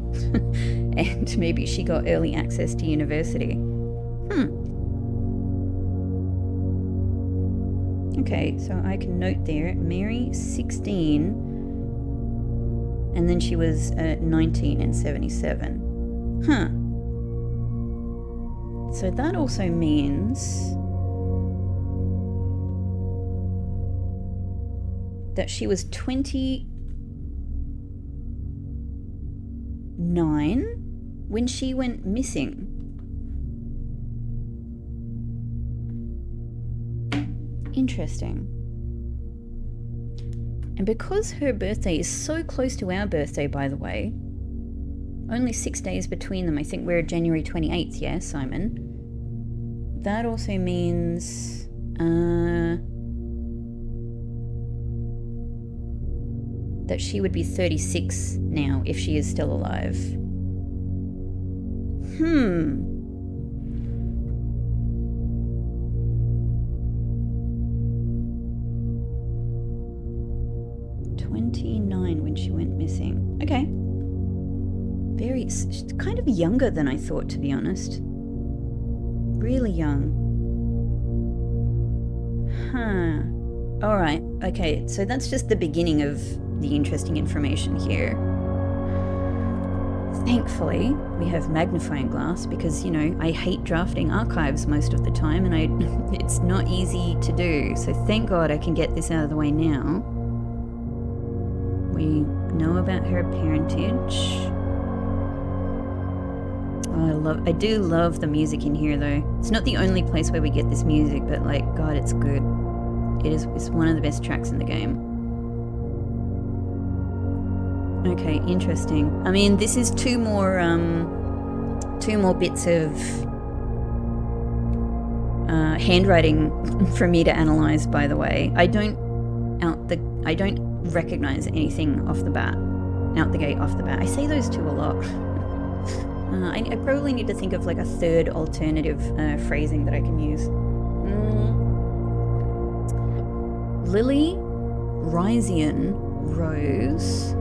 and maybe she got early access to university. Okay, so I can note there, Mary 16, and then she was 19 in 77. So that also means that she was 29 when she went missing. Interesting. And because her birthday is so close to our birthday, by the way, only 6 days between them. I think we're January 28th, yeah, Simon? That also means that she would be 36 now if she is still alive. 29 when she went missing. Okay. She's kind of younger than I thought, to be honest. Really young. Alright, okay, so that's just the beginning of the interesting information here. Thankfully, we have magnifying glass because, I hate drafting archives most of the time, and it's not easy to do. So thank God I can get this out of the way now. We know about her parentage. I do love the music in here, though. It's not the only place where we get this music, but God, it's good. It's one of the best tracks in the game. Okay, interesting. I mean, this is two more bits of handwriting for me to analyze, by the way. I don't recognize anything off the gate off the bat. I say those two a lot. I probably need to think of a third alternative phrasing that I can use. Lily Rysian Rose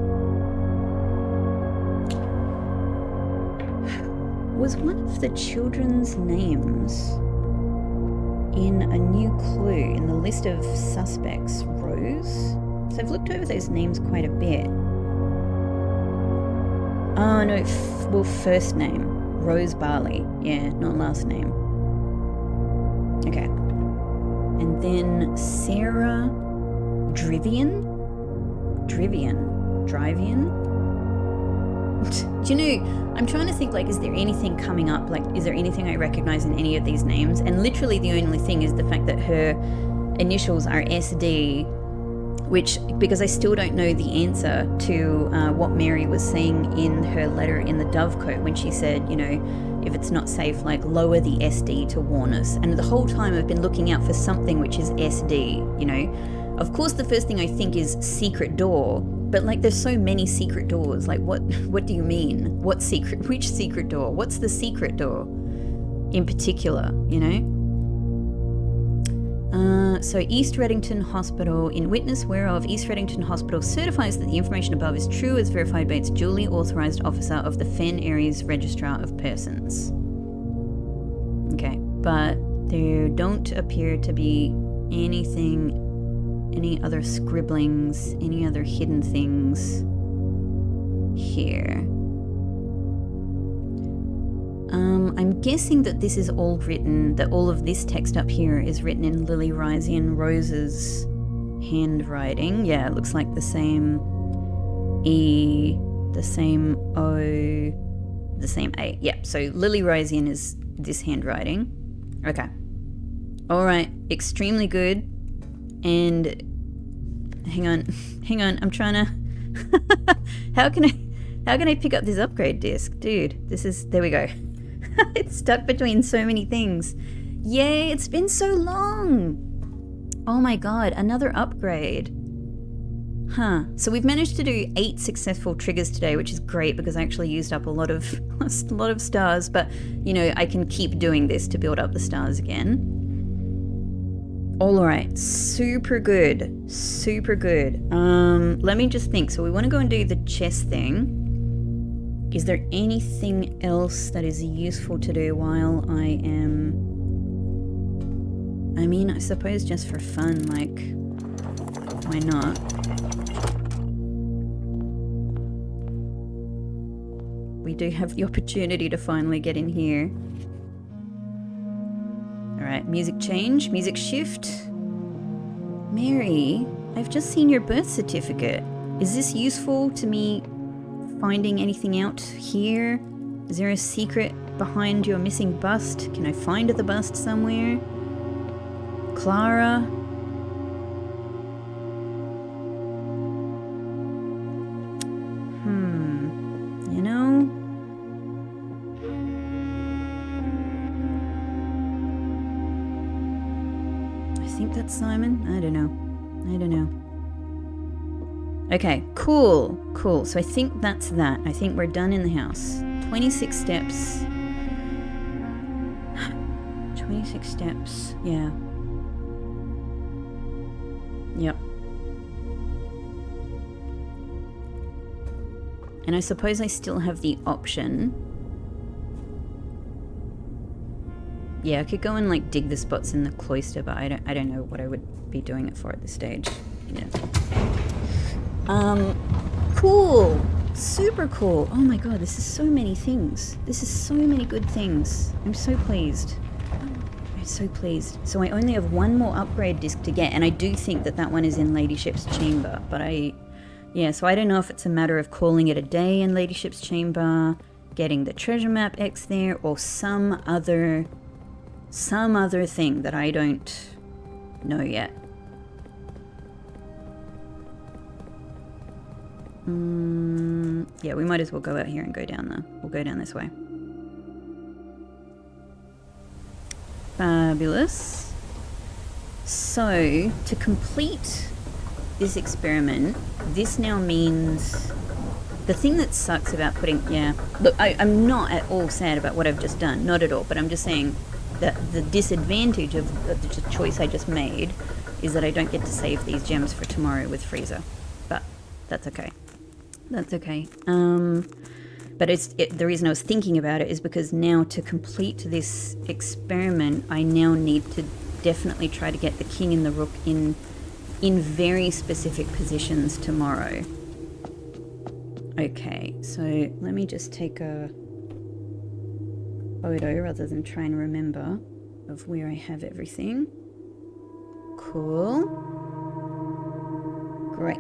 was one of the children's names in a new clue in the list of suspects. Rose? So I've looked over those names quite a bit. Oh no, first name. Rose Barley. Yeah, not last name. Okay. And then Sarah Drivian? Do you know, I'm trying to think, like, is there anything coming up? Like, is there anything I recognize in any of these names? And literally the only thing is the fact that her initials are SD, which, because I still don't know the answer to what Mary was saying in her letter in the Dovecote when she said, you know, if it's not safe, like, lower the SD to warn us. And the whole time I've been looking out for something which is SD, you know. Of course, the first thing I think is secret door, but, like, there's so many secret doors. Like, what do you mean? What secret? Which secret door? What's the secret door in particular, you know? So East Reddington Hospital, in witness whereof East Reddington Hospital certifies that the information above is true as verified by its duly authorized officer of the Fen Aries Registrar of Persons. Okay, but there don't appear to be anything, any other scribblings, any other hidden things here. I'm guessing that this is all written, that all of this text up here is written in Lily Rysian Rose's handwriting. Yeah, it looks like the same E, the same O, the same A. Yeah, so Lily Rysian is this handwriting. Okay. All right, extremely good. And hang on, I'm trying to, how can I pick up this upgrade disc? Dude, there we go. It's stuck between so many things. Yay, it's been so long. Oh my god, another upgrade. Huh, so we've managed to do 8 successful triggers today, which is great because I actually used up a lot of stars, but you know, I can keep doing this to build up the stars again. All right, super good, super good. Let me just think. So we want to go and do the chess thing. Is there anything else that is useful to do while I am... I mean, I suppose just for fun, like, why not? We do have the opportunity to finally get in here. Alright, music change, music shift. Mary, I've just seen your birth certificate. Is this useful to me finding anything out here? Is there a secret behind your missing bust? Can I find the bust somewhere? Clara? You know? I think that's Simon. I don't know. Okay, cool. So I think that's that. I think we're done in the house. 26 steps. 26 steps. Yeah. Yep. And I suppose I still have the option. Yeah, I could go and like dig the spots in the cloister, but I don't know what I would be doing it for at this stage. Yeah. Cool. Super cool. Oh my god, this is so many things. This is so many good things. I'm so pleased. I'm so pleased. So I only have one more upgrade disc to get, and I do think that one is in Ladyship's chamber, but yeah, so I don't know if it's a matter of calling it a day in Ladyship's chamber, getting the treasure map X there, or some other thing that I don't know yet. Yeah, we might as well go out here and go down we'll go down this way. Fabulous. So, to complete this experiment, this now means the thing that sucks about look, I'm not at all sad about what I've just done, not at all, but I'm just saying that the disadvantage of the choice I just made is that I don't get to save these gems for tomorrow with Freezer, but that's okay. That's okay. But the reason I was thinking about it is because now to complete this experiment, I now need to definitely try to get the king and the rook in very specific positions tomorrow. Okay, so let me just take a photo rather than try and remember of where I have everything. Cool. Great.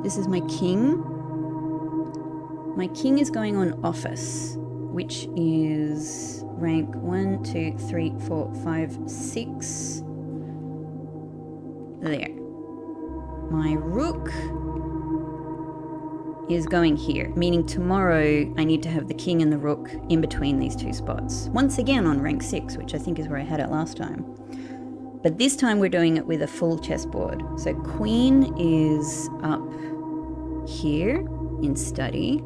This is my king. My king is going on office, which is rank 1, 2, 3, 4, 5, 6. There. My rook is going here, meaning tomorrow I need to have the king and the rook in between these two spots. Once again on rank 6, which I think is where I had it last time. But this time we're doing it with a full chessboard. So queen is up here in study.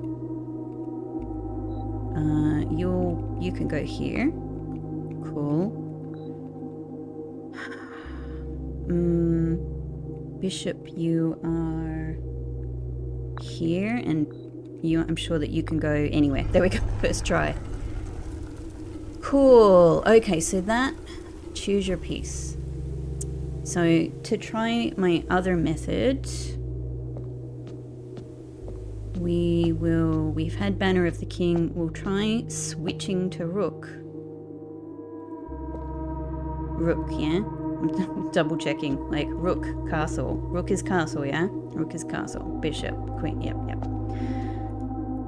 You can go here. Cool. Bishop, you are here, and I'm sure that you can go anywhere. There we go. First try. Cool. Okay, so that, choose your piece. So to try my other method, we've had Banner of the King. We'll try switching to Rook. Rook, yeah? I'm double checking. Like, Rook, castle. Rook is castle, yeah? Rook is castle. Bishop, queen, yep.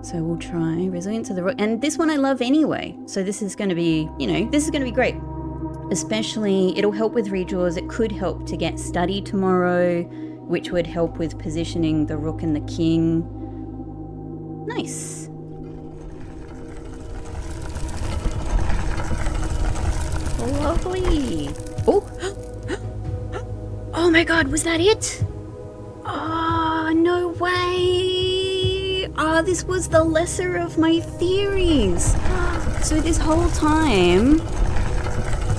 So we'll try resilience of the Rook. And this one I love anyway. So this is going to be, this is going to be great. Especially, it'll help with redraws. It could help to get study tomorrow, which would help with positioning the Rook and the King. Nice. Lovely. Oh. Oh my god, was that it? Oh, no way. Oh, this was the lesser of my theories. So this whole time...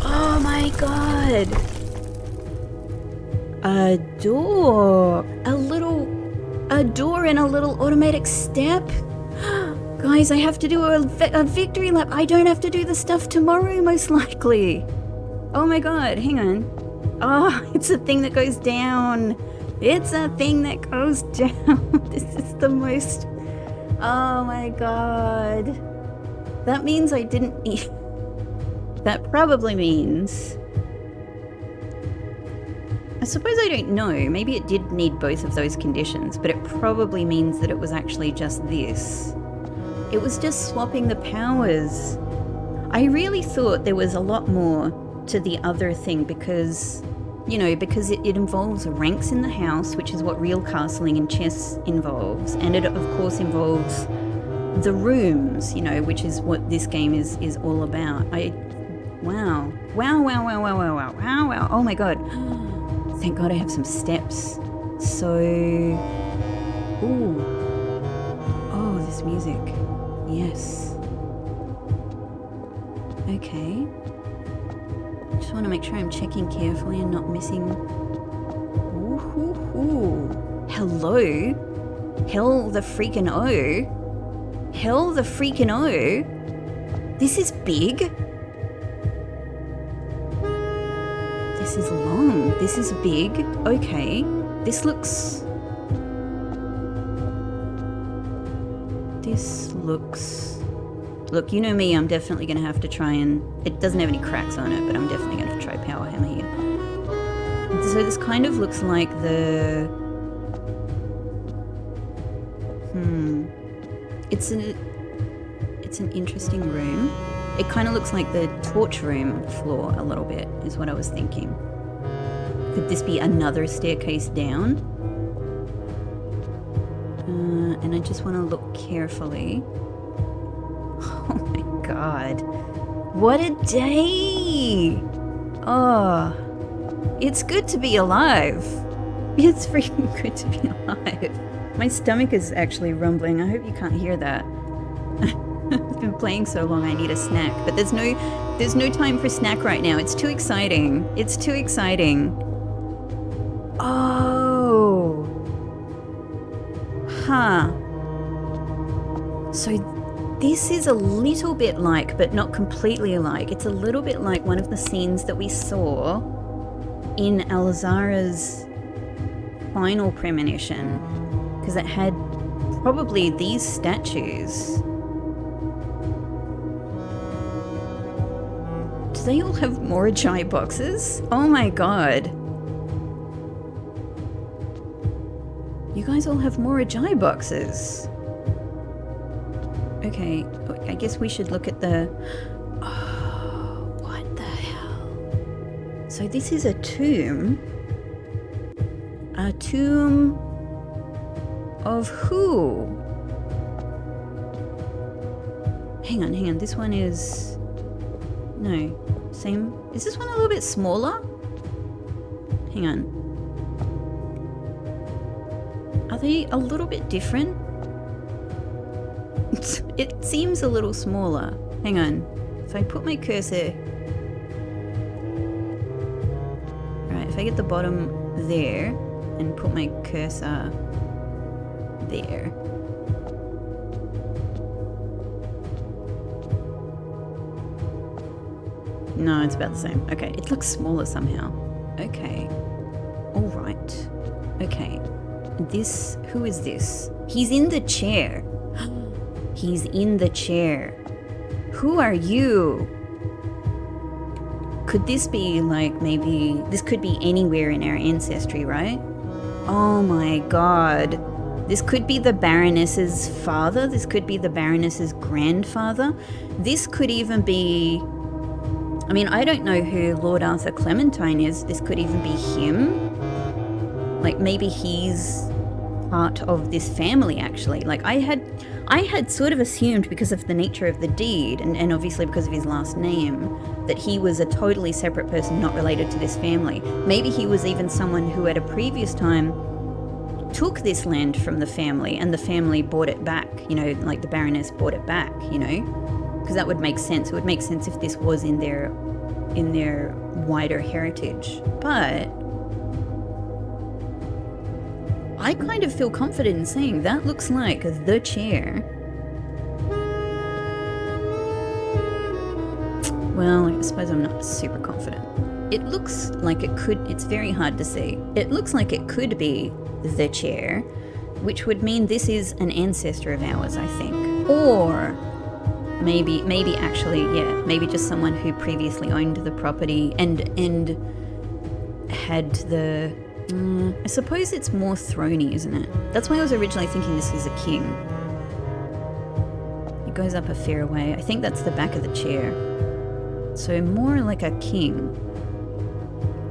Oh my god. A door. A door and a little automatic step. Guys, I have to do a victory lap. I don't have to do the stuff tomorrow, most likely. Oh my god, hang on. Oh, it's a thing that goes down. It's a thing that goes down. This is the most... Oh my god. That means I didn't need... That probably means... I suppose I don't know. Maybe it did need both of those conditions, but it probably means that it was actually just this. It was just swapping the powers. I really thought there was a lot more to the other thing because, because it involves ranks in the house, which is what real castling in chess involves. And it, of course, involves the rooms, which is what this game is all about. Wow. Oh my god. Thank god I have some steps. So... Ooh. Oh, this music. Yes. Okay. Just want to make sure I'm checking carefully and not missing... Ooh. Hello? Hell the freaking O. Hell the freaking O. This is big. This is long. This is big. Okay. This looks... Look, you know me, I'm definitely going to have to try and... It doesn't have any cracks on it, but I'm definitely going to try Power Hammer here. So this kind of looks like the... It's an interesting room. It kind of looks like the torch room floor a little bit, is what I was thinking. Could this be another staircase down? And I just want to look carefully. Oh my god. What a day! Oh, it's good to be alive. It's freaking good to be alive. My stomach is actually rumbling. I hope you can't hear that. I've been playing so long I need a snack, but there's no time for snack right now. It's too exciting. It's too exciting. Oh. Huh. So this is a little bit like, but not completely like, it's a little bit like one of the scenes that we saw in Alzara's final premonition, because it had probably these statues. Do they all have Morajai boxes? Oh my god. You You guys all have Morajai boxes. Okay, I guess we should look at the... Oh, what the hell? So this is a tomb. A tomb of who? Hang on, this one is... No, same... Is this one a little bit smaller? Hang on. Are they a little bit different? It seems a little smaller. Hang on. If I put my cursor... Right, if I get the bottom there and put my cursor there. No, it's about the same. Okay, it looks smaller somehow. Okay. Alright. Okay. This... Who is this? He's in the chair. He's in the chair. Who are you? Could this be like maybe... This could be anywhere in our ancestry, right? Oh my god. This could be the Baroness's father. This could be the Baroness's grandfather. This could even be... I mean, I don't know who Lord Arthur Clementine is. This could even be him. Like, maybe he's part of this family, actually. Like, I had sort of assumed, because of the nature of the deed, and obviously because of his last name, that he was a totally separate person, not related to this family. Maybe he was even someone who at a previous time took this land from the family, and the family bought it back, you know, like the Baroness bought it back, you know? Because that would make sense. It would make sense if this was in their wider heritage. But I kind of feel confident in saying that looks like the chair. Well, I suppose I'm not super confident. It looks like it could, it's very hard to see. It looks like it could be the chair, which would mean this is an ancestor of ours, I think. Or maybe actually, yeah, maybe just someone who previously owned the property and had the... I suppose it's more throny, isn't it? That's why I was originally thinking this is a king. It goes up a fair way. I think that's the back of the chair. So more like a king,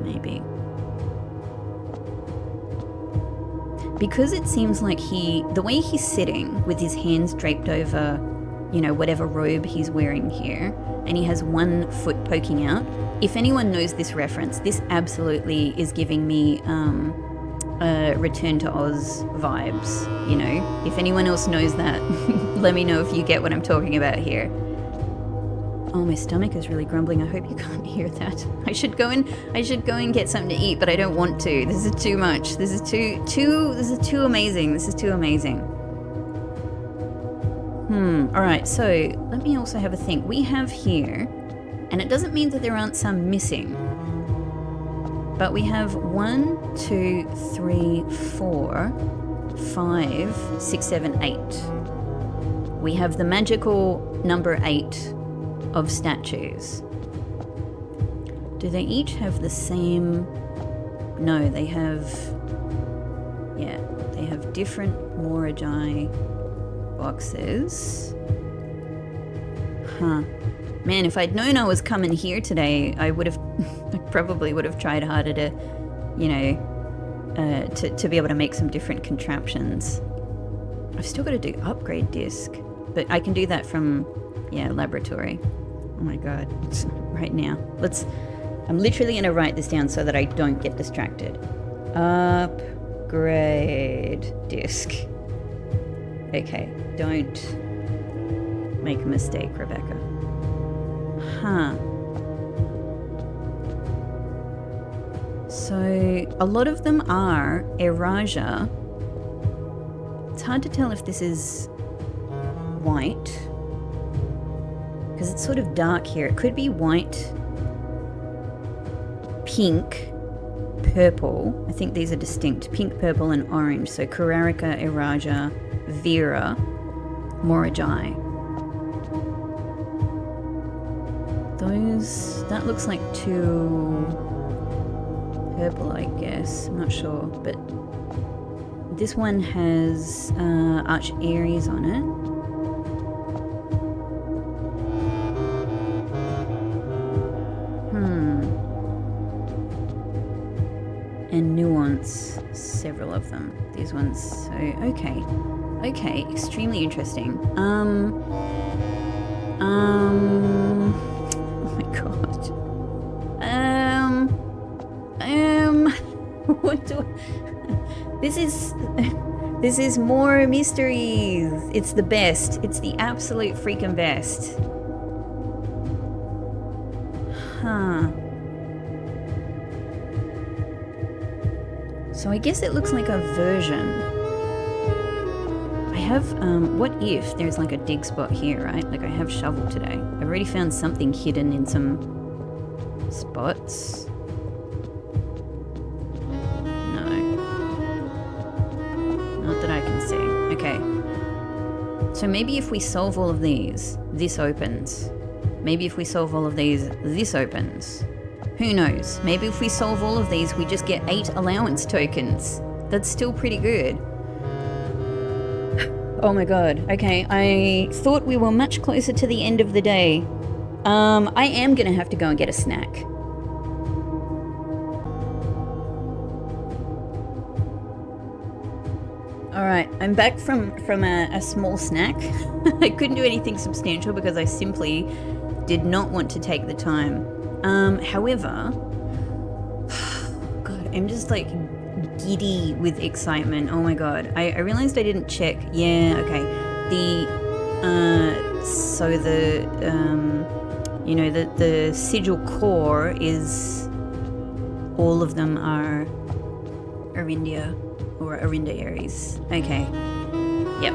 maybe. Because it seems like the way he's sitting with his hands draped over, you know, whatever robe he's wearing here, and he has one foot poking out. If anyone knows this reference, this absolutely is giving me Return to Oz vibes, you know? If anyone else knows that, let me know if you get what I'm talking about here. Oh, my stomach is really grumbling. I hope you can't hear that. I should go and get something to eat, but I don't want to. This is too much. This is too amazing. This is too amazing. Alright, so let me also have a think. We have here, and it doesn't mean that there aren't some missing, but we have 1, 2, 3, 4, 5, 6, 7, 8. We have the magical number 8 of statues. Do they each have the same? No, they have, yeah, they have different Morajai boxes. Huh. Man, if I'd known I was coming here today, I probably would have tried harder to, you know, to be able to make some different contraptions. I've still got to do upgrade disc, but I can do that from, yeah, laboratory. Oh my god, right now. I'm literally going to write this down so that I don't get distracted. Upgrade disc. Okay, don't make a mistake, Rebecca. Huh. So, a lot of them are Eraja. It's hard to tell if this is white, because it's sort of dark here. It could be white, pink, purple. I think these are distinct. Pink, purple, and orange. So Kararika, Eraja, Vera, Morajai. That looks like two purple, I guess. I'm not sure, but This one has Arch Aries on it. And nuance, several of them. These ones, so okay. Okay, extremely interesting. Oh my god. What do this is more mysteries. It's the best. It's the absolute freaking best. Huh. So I guess it looks like a version. I have, what if there's like a dig spot here, right? Like I have shovel today. I've already found something hidden in some spots. No. Not that I can see. Okay. So maybe if we solve all of these, this opens. Maybe if we solve all of these, this opens. Who knows? Maybe if we solve all of these, we just get 8 allowance tokens. That's still pretty good. Oh my god. Okay, I thought we were much closer to the end of the day. I am gonna have to go and get a snack. Alright, I'm back from a small snack. I couldn't do anything substantial because I simply did not want to take the time. However, God, I'm just like giddy with excitement. Oh my god. I realized I didn't check. Yeah, okay. So the, you know, the sigil core is, all of them are Arindia or Arinda Aries. Okay. Yep.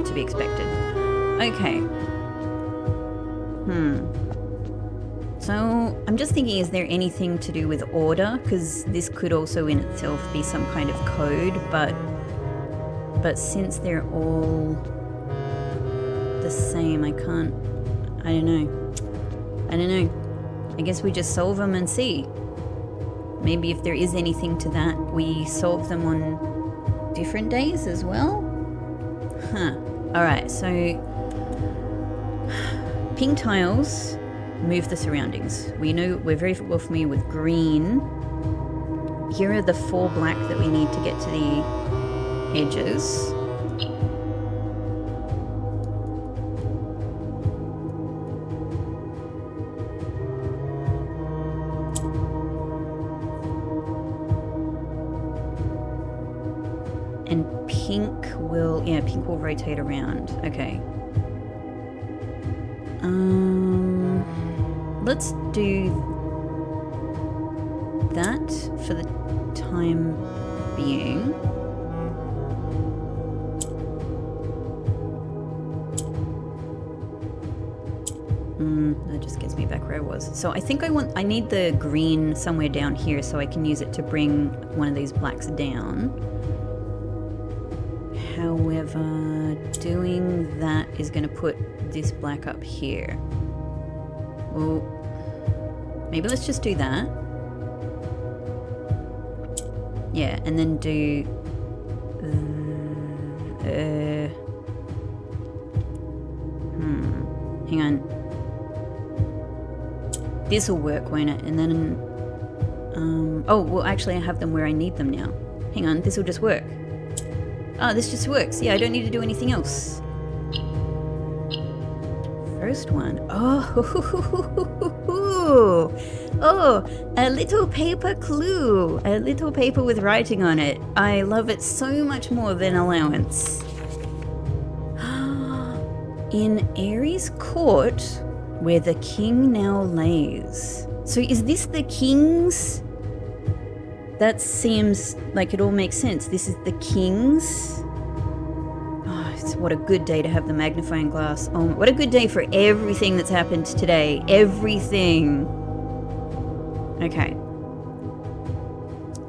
To be expected. Okay. So I'm just thinking, is there anything to do with order? Because this could also in itself be some kind of code, but since they're all the same, I don't know. I guess we just solve them and see. Maybe if there is anything to that, we solve them on different days as well? Huh. Alright, so pink tiles move the surroundings. We're very well familiar with green. Here are the 4 black that we need to get to the edges. And pink will rotate around. Okay. Let's do that for the time being. That just gets me back where I was. So I think I need the green somewhere down here so I can use it to bring one of these blacks down. However, doing that is going to put this black up here. Well, maybe let's just do that. Yeah, and then do... hang on. This'll work, won't it? And then... oh, well, actually I have them where I need them now. Hang on, this'll just work. Oh, this just works. Yeah, I don't need to do anything else. First one. Oh, a little paper clue. A little paper with writing on it. I love it so much more than allowance. In Aries court, where the king now lays. So is this the king's? That seems like it all makes sense. This is the king's. Oh, what a good day to have the magnifying glass. Oh, what a good day for everything that's happened today. Everything. Okay.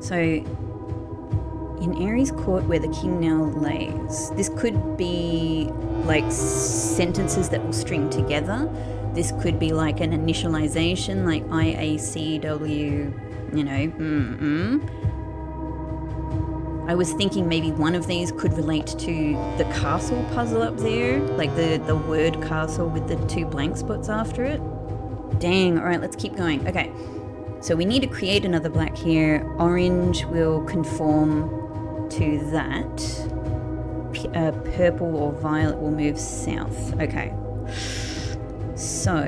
So, in Aries court where the king now lays. This could be like sentences that will string together. This could be like an initialization, like IACW, you know, I was thinking maybe one of these could relate to the castle puzzle up there, like the word castle with the 2 blank spots after it. Dang, all right, let's keep going. Okay, so we need to create another black here. Orange will conform to that. Purple or violet will move south. Okay, so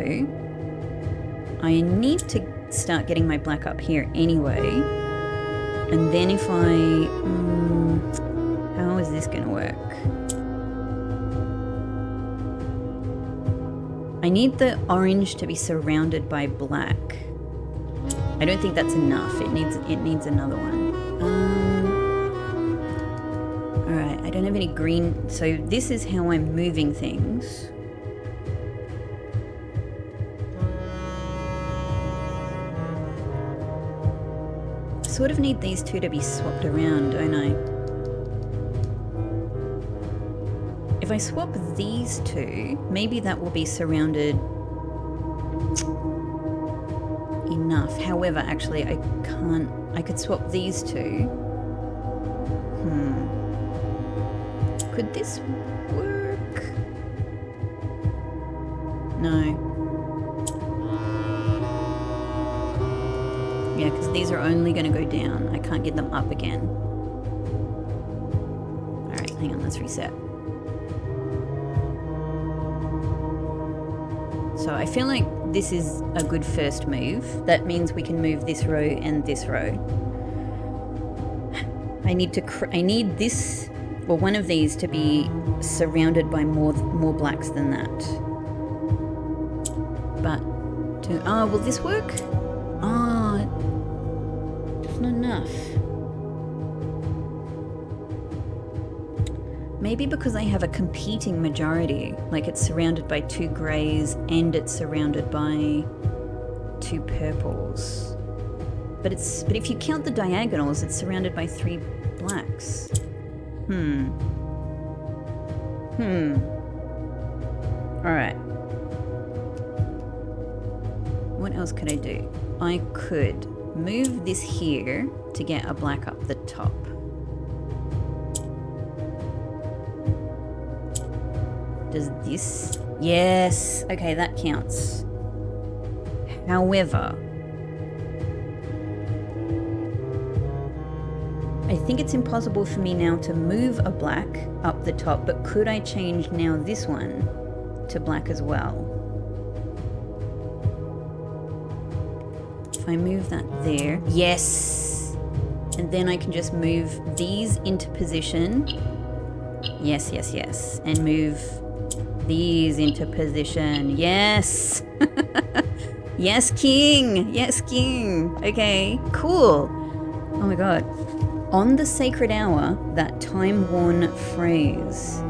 I need to start getting my black up here anyway. And then if I... how is this going to work? I need the orange to be surrounded by black. I don't think that's enough. It needs another one. Alright, I don't have any green... So this is how I'm moving things. Sort of need these 2 to be swapped around, don't I? If I swap these 2, maybe that will be surrounded enough. However, actually, I can't. I could swap these 2. Could this work? No. Yeah, because these are only going to go down. I can't get them up again. Alright, hang on, let's reset. So I feel like this is a good first move. That means we can move this row and this row. I need this, or one of these, to be surrounded by more blacks than that. But, will this work? It's not enough. Maybe because I have a competing majority, like it's surrounded by 2 greys and it's surrounded by 2 purples. But if you count the diagonals, it's surrounded by 3 blacks. Alright. What else could I do? I could move this here to get a black up the top. Does this? Yes. Okay, that counts. However, I think it's impossible for me now to move a black up the top, but could I change now this one to black as well? If I move that there, yes. And then I can just move these into position. Yes, yes, yes. And move these into position. Yes. Yes, king. Yes, king. Okay, cool. Oh my god. On the sacred hour, that time-worn phrase.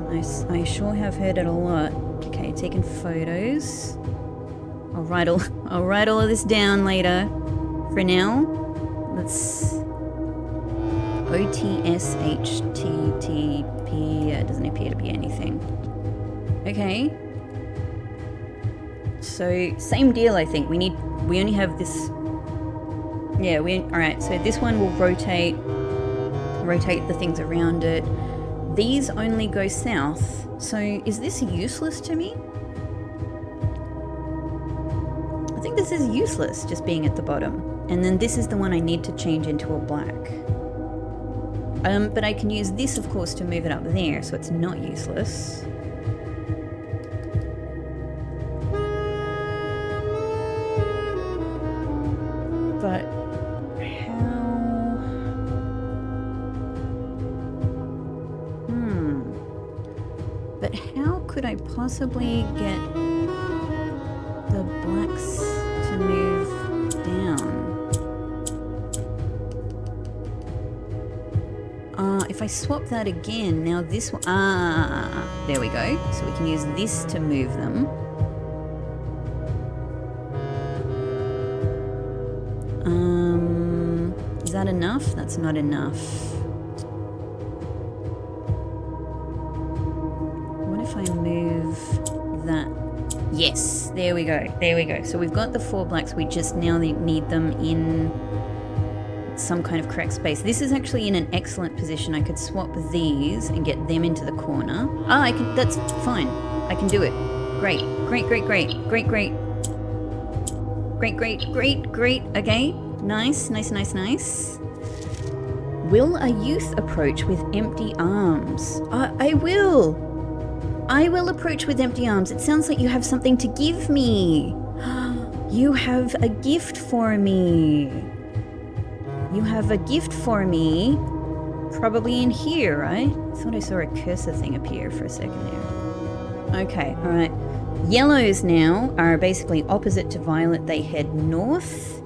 I sure have heard it a lot. Okay, taking photos. I'll write all of this down later. For now, let's OTSHTTP. It doesn't appear to be anything. Okay. So same deal, I think. We only have this. Yeah, alright, so this one will rotate the things around it. These only go south. So is this useless to me? I think this is useless, just being at the bottom. And then this is the one I need to change into a black. But I can use this, of course, to move it up there, so it's not useless. But how... But how could I possibly get the blacks to move down? If I swap that again, now this one... there we go. So we can use this to move them. Is that enough? That's not enough. What if I move that? Yes, there we go. There we go. So we've got the 4 blacks. We just now need them in some kind of correct space. This is actually in an excellent position. I could swap these and get them into the corner. Ah, I can, that's fine. I can do it. Great, great, great, great, great, great. Great, great, great, great. Okay, nice, nice, nice, nice. Will a youth approach with empty arms? I will. I will approach with empty arms. It sounds like you have something to give me. You have a gift for me. You have a gift for me. Probably in here, right? I thought I saw a cursor thing appear for a second there. Okay, all right. Yellows now are basically opposite to violet. They head north.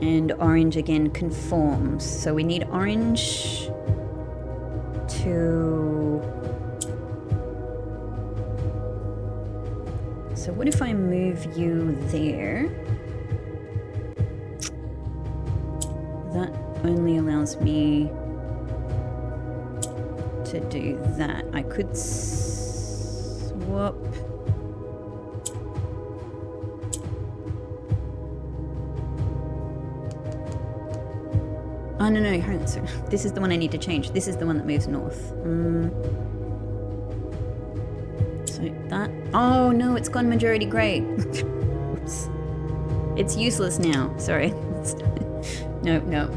And orange again conforms. So we need orange to... So what if I move you there? That only allows me to do that. I could swap... Oh, no, no, sorry. This is the one I need to change. This is the one that moves north. So that... Oh, no, it's gone majority grey. Oops. It's useless now. Sorry. No, no.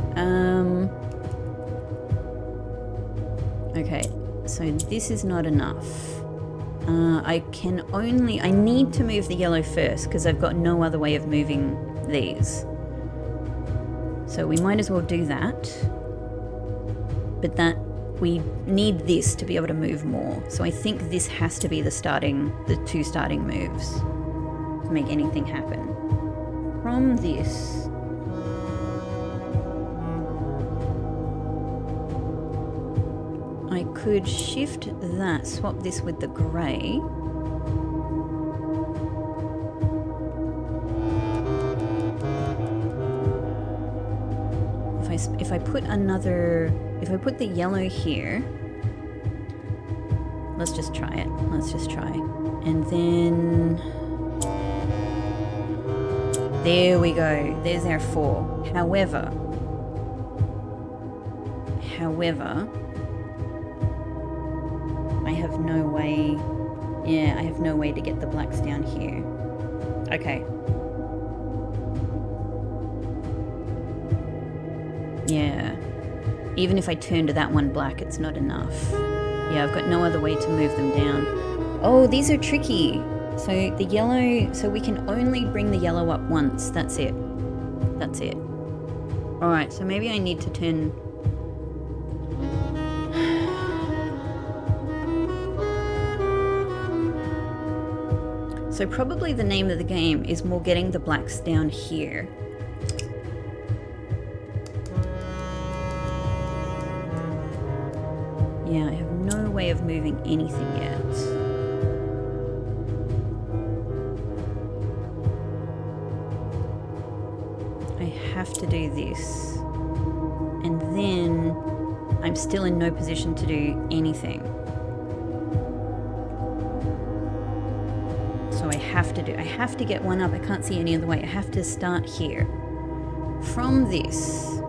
Okay, so this is not enough. I need to move the yellow first because I've got no other way of moving these. So we might as well do that. But we need this to be able to move more. So I think this has to be the two starting moves to make anything happen. From this, I could shift that, swap this with the grey. If I put the yellow here, let's just try it. Let's just try. And then, there we go. There's our 4. However, I have no way, I have no way to get the blacks down here. Okay. Yeah, even if I turned that one black, it's not enough. Yeah, I've got no other way to move them down. Oh, these are tricky. So the yellow, so we can only bring the yellow up once. That's it. That's it. All right, so maybe I need to turn... So probably the name of the game is more getting the blacks down here. Yeah, I have no way of moving anything yet. I have to do this. And then I'm still in no position to do anything. So I have to get one up. I can't see any other way. I have to start here. From this.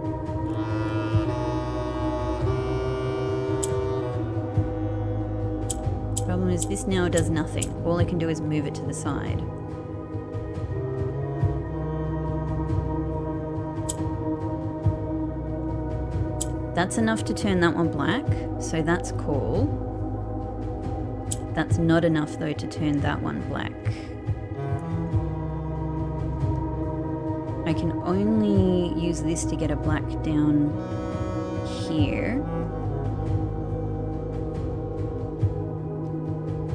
Problem is this now does nothing. All I can do is move it to the side. That's enough to turn that one black, so that's cool. That's not enough though to turn that one black. I can only use this to get a black down here.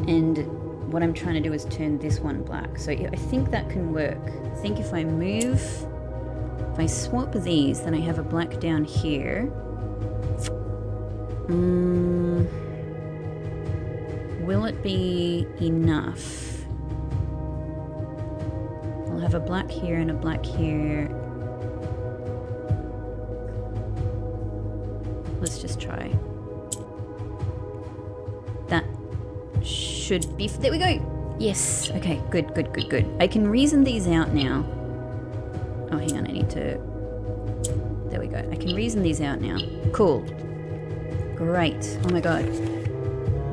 And what I'm trying to do is turn this one black. So I think that can work. I think if I swap these, then I have a black down here. Will it be enough? I'll have a black here and a black here. Let's just try. That should be... There we go! Yes! Okay, good, good, good, good. I can reason these out now. Oh, hang on, I need to... There we go. Alright, I can reason these out now. Cool. Great. Oh my god.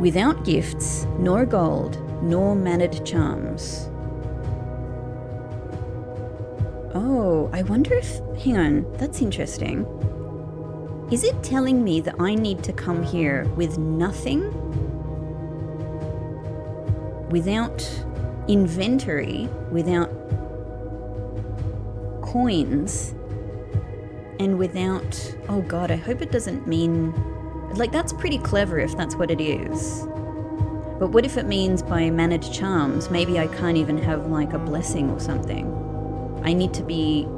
Without gifts, nor gold, nor mannered charms. Oh, I wonder if... Hang on, that's interesting. Is it telling me that I need to come here with nothing? Without inventory, without coins, and without... Oh god, I hope it doesn't mean... Like, that's pretty clever if that's what it is. But what if it means by managed charms, maybe I can't even have, like, a blessing or something? I need to be...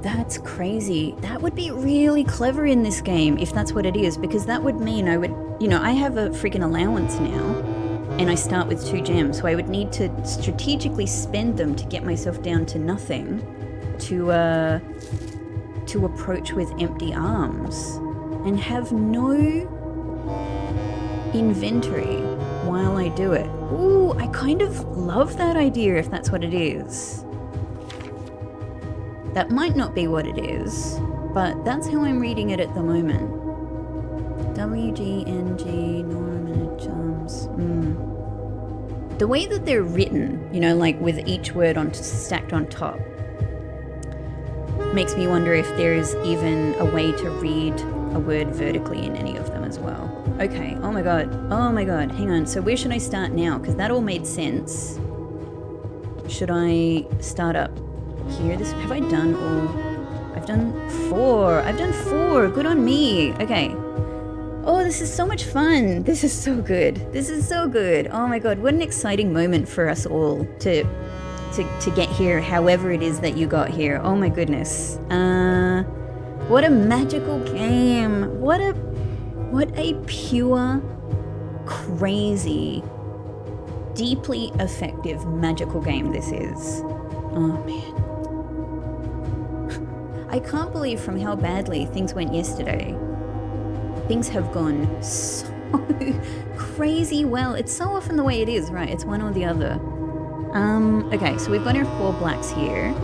That's crazy. That would be really clever in this game, if that's what it is, because that would mean I would... You know, I have a freaking allowance now, and I start with 2 gems, so I would need to strategically spend them to get myself down to nothing, to approach with empty arms. And have no inventory while I do it. Ooh, I kind of love that idea if that's what it is. That might not be what it is, but that's how I'm reading it at the moment. WGNG, Norman Charms. The way that they're written, you know, like with each word stacked on top, makes me wonder if there's even a way to read a word vertically in any of them as well. Okay, oh my god, hang on, so where should I start now? Because that all made sense. Should I start up here? Have I done all? I've done 4, good on me. Okay. Oh, this is so much fun. This is so good. Oh my god, what an exciting moment for us all to get here, however it is that you got here. Oh my goodness. What a magical game. What a pure, crazy, deeply effective magical game this is. Oh man. I can't believe from how badly things went yesterday. Things have gone so crazy well. It's so often the way it is, right? It's one or the other. Okay, so we've got our 4 blacks here,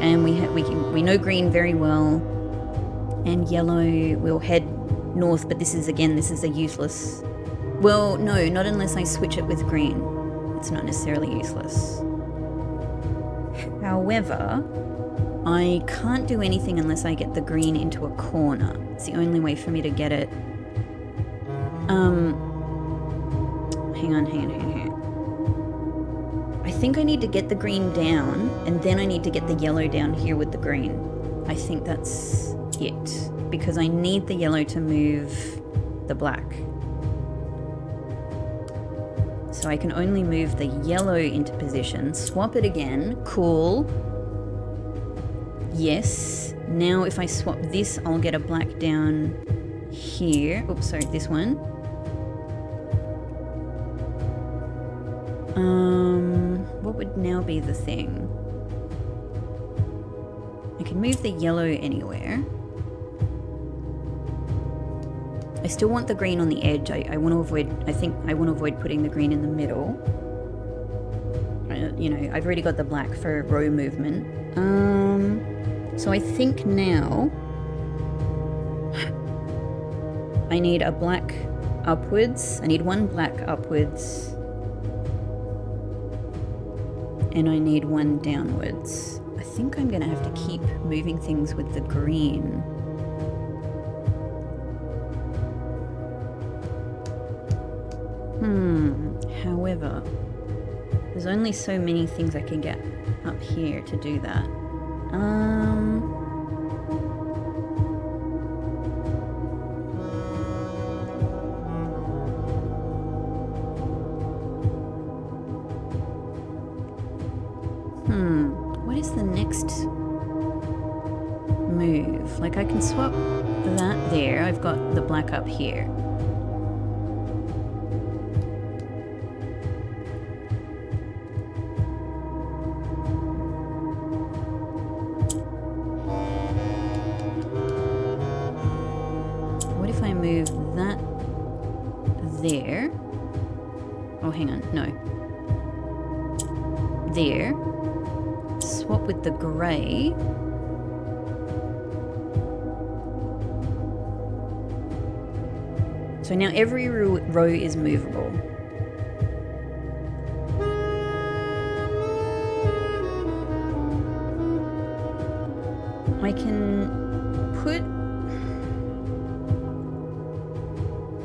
and we know green very well, and yellow. We'll head north, but this is a useless. Well, no, not unless I switch it with green. It's not necessarily useless. However, I can't do anything unless I get the green into a corner. It's the only way for me to get it. Hang on. I think I need to get the green down, and then I need to get the yellow down here with the green. I think that's it, because I need the yellow to move the black. So I can only move the yellow into position, swap it again, cool. Yes, now if I swap this, I'll get a black down here. Oops, sorry, this one. What would now be the thing? I can move the yellow anywhere. I still want the green on the edge. I want to avoid putting the green in the middle. You know, I've already got the black for row movement. So I think now I need a black upwards. I need 1 black upwards. And I need 1 downwards. I think I'm gonna have to keep moving things with the green. However, there's only so many things I can get up here to do that. What is the next move? Like, I can swap that there. I've got the black up here. What if I move that there? Oh, hang on, no. There. Swap with the grey. So now every row is movable.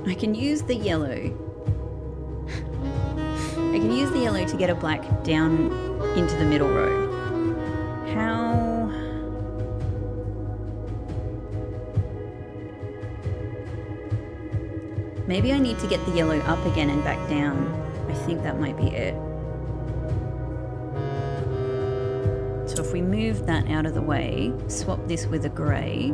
I can use the yellow. I can use the yellow to get a black down into the middle row. How? Maybe I need to get the yellow up again and back down. I think that might be it. So if we move that out of the way, swap this with a grey.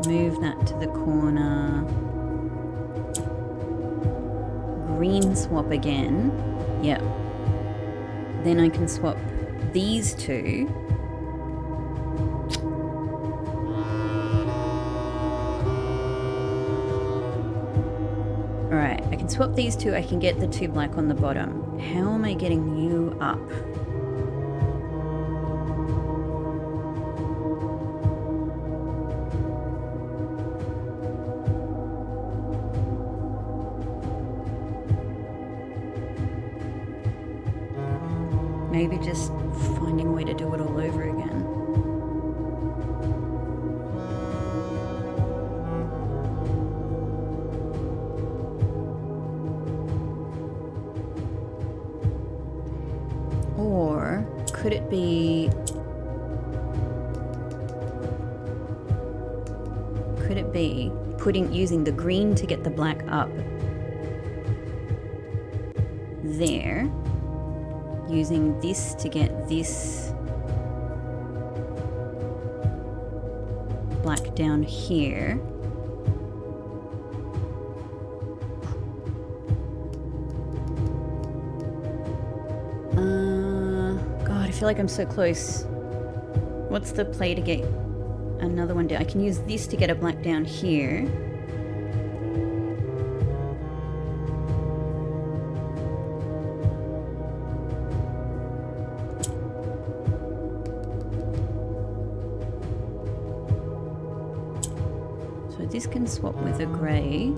Move that to the corner. Green swap again. Yep. Then I can swap these two. Alright, I can swap these two. I can get the 2 black on the bottom. How am I getting you up? Maybe just finding a way to do it all over again. Or could it be... using the green to get the black up there, using this to get this black down here, God, I feel like I'm so close. What's the play to get another one down? I can use this to get a black down here. So this can swap with a grey,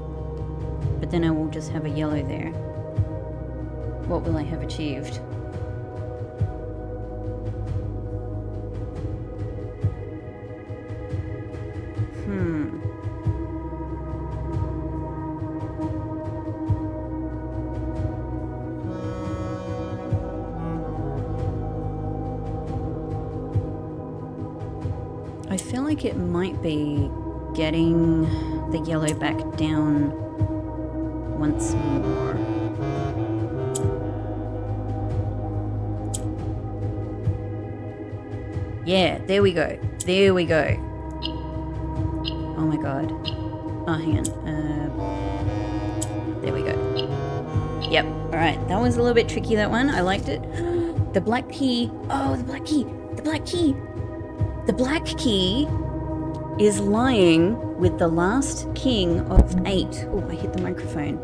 but then I will just have a yellow there. What will I have achieved? I feel like it might be getting the yellow back down once more. Yeah, there we go. There we go. Oh my god. Oh, hang on. There we go. Yep. Alright, that was a little bit tricky, that one. I liked it. The black key. Oh, the black key. The black key. The black key is lying with the last king of 8. Oh, I hit the microphone.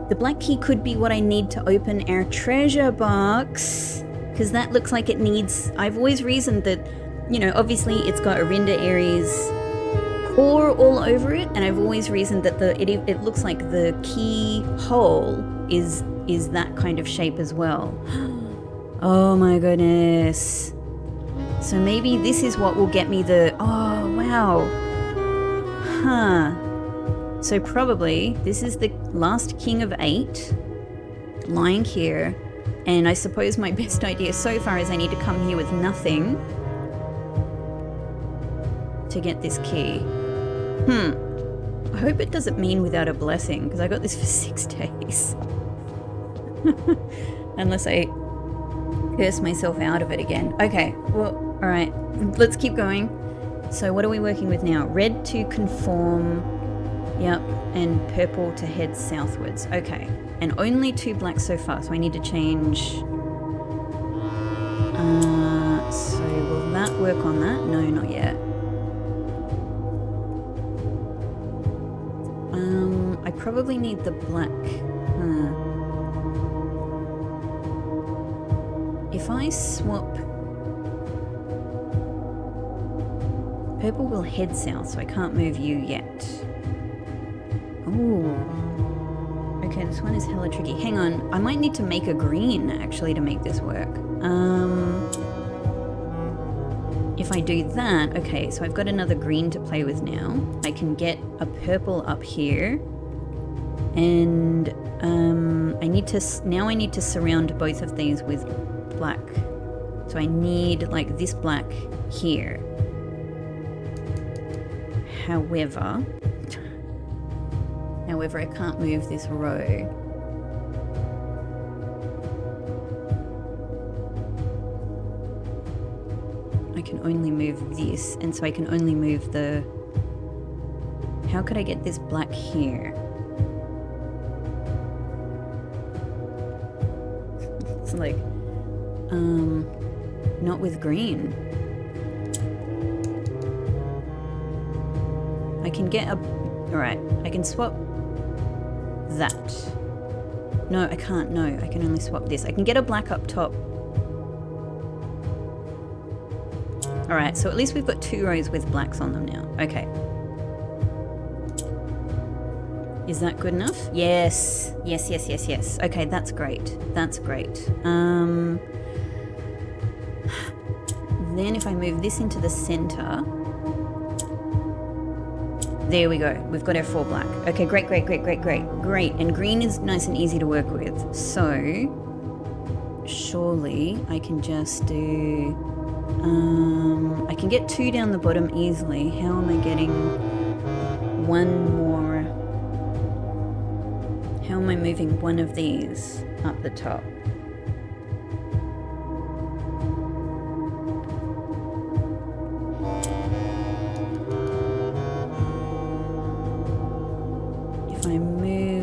The black key could be what I need to open our treasure box. Because that looks like it needs... I've always reasoned that, you know, obviously it's got Arinda Aries core all over it. And I've always reasoned that it looks like the key hole is that kind of shape as well. Oh my goodness. So maybe this is what will get me the... Oh, wow. Huh. So probably this is the last king of 8 lying here. And I suppose my best idea so far is I need to come here with nothing to get this key. I hope it doesn't mean without a blessing, because I got this for 6 days. Unless I curse myself out of it again. Okay, well, alright. Let's keep going. So what are we working with now? Red to conform. Yep. And purple to head southwards. Okay. And only 2 blacks so far, so I need to change. So will that work on that? No, not yet. I probably need the black. If I swap purple will head south, so I can't move you yet. Ooh. Okay, this one is hella tricky. Hang on, I might need to make a green, actually, to make this work. If I do that, okay, so I've got another green to play with now. I can get a purple up here. And I need to surround both of these with black. So I need like this black here. However, I can't move this row. I can only move this, and so I can only move the... How could I get this black here? It's like, not with green. I can get a... Alright, I can swap that. No, I can't, no. I can only swap this. I can get a black up top. Alright, so at least we've got 2 rows with blacks on them now. Okay. Is that good enough? Yes. Yes, yes, yes, yes. Okay, that's great. That's great. Then if I move this into the center... There we go. We've got our 4 black. Okay, great, great, great, great, great. Great. And green is nice and easy to work with. So, surely I can just do... I can get 2 down the bottom easily. How am I getting 1 more? How am I moving 1 of these up the top?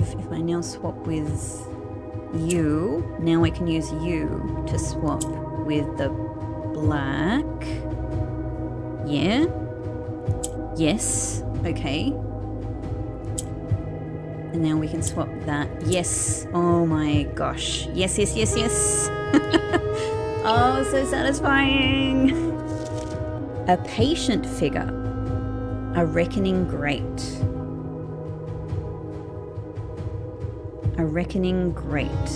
If I now swap with you, now I can use you to swap with the black. Yeah? Yes. Okay. And now we can swap that. Yes. Oh my gosh. Yes, yes, yes, yes. Oh, so satisfying. A patient figure. A reckoning great. A reckoning great.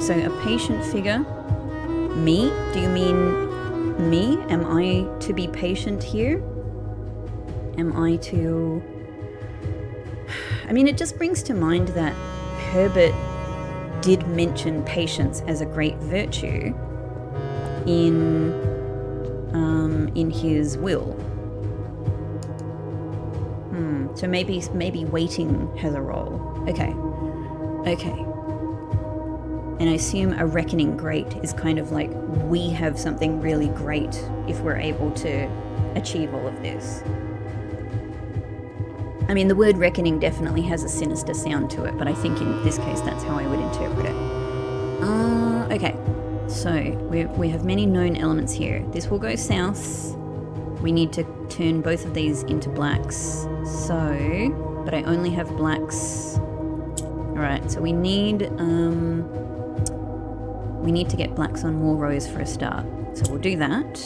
So a patient figure. Me? Do you mean me? Am I to be patient here? Am I to... I mean, it just brings to mind that Herbert did mention patience as a great virtue in his will. So maybe waiting has a role. Okay. Okay. And I assume a reckoning great is kind of like we have something really great if we're able to achieve all of this. I mean, the word reckoning definitely has a sinister sound to it, but I think in this case that's how I would interpret it. Okay, so we have many known elements here. This will go south. We need to turn both of these into blacks. So, but I only have blacks. Alright, so we need to get blacks on more rows for a start. So we'll do that.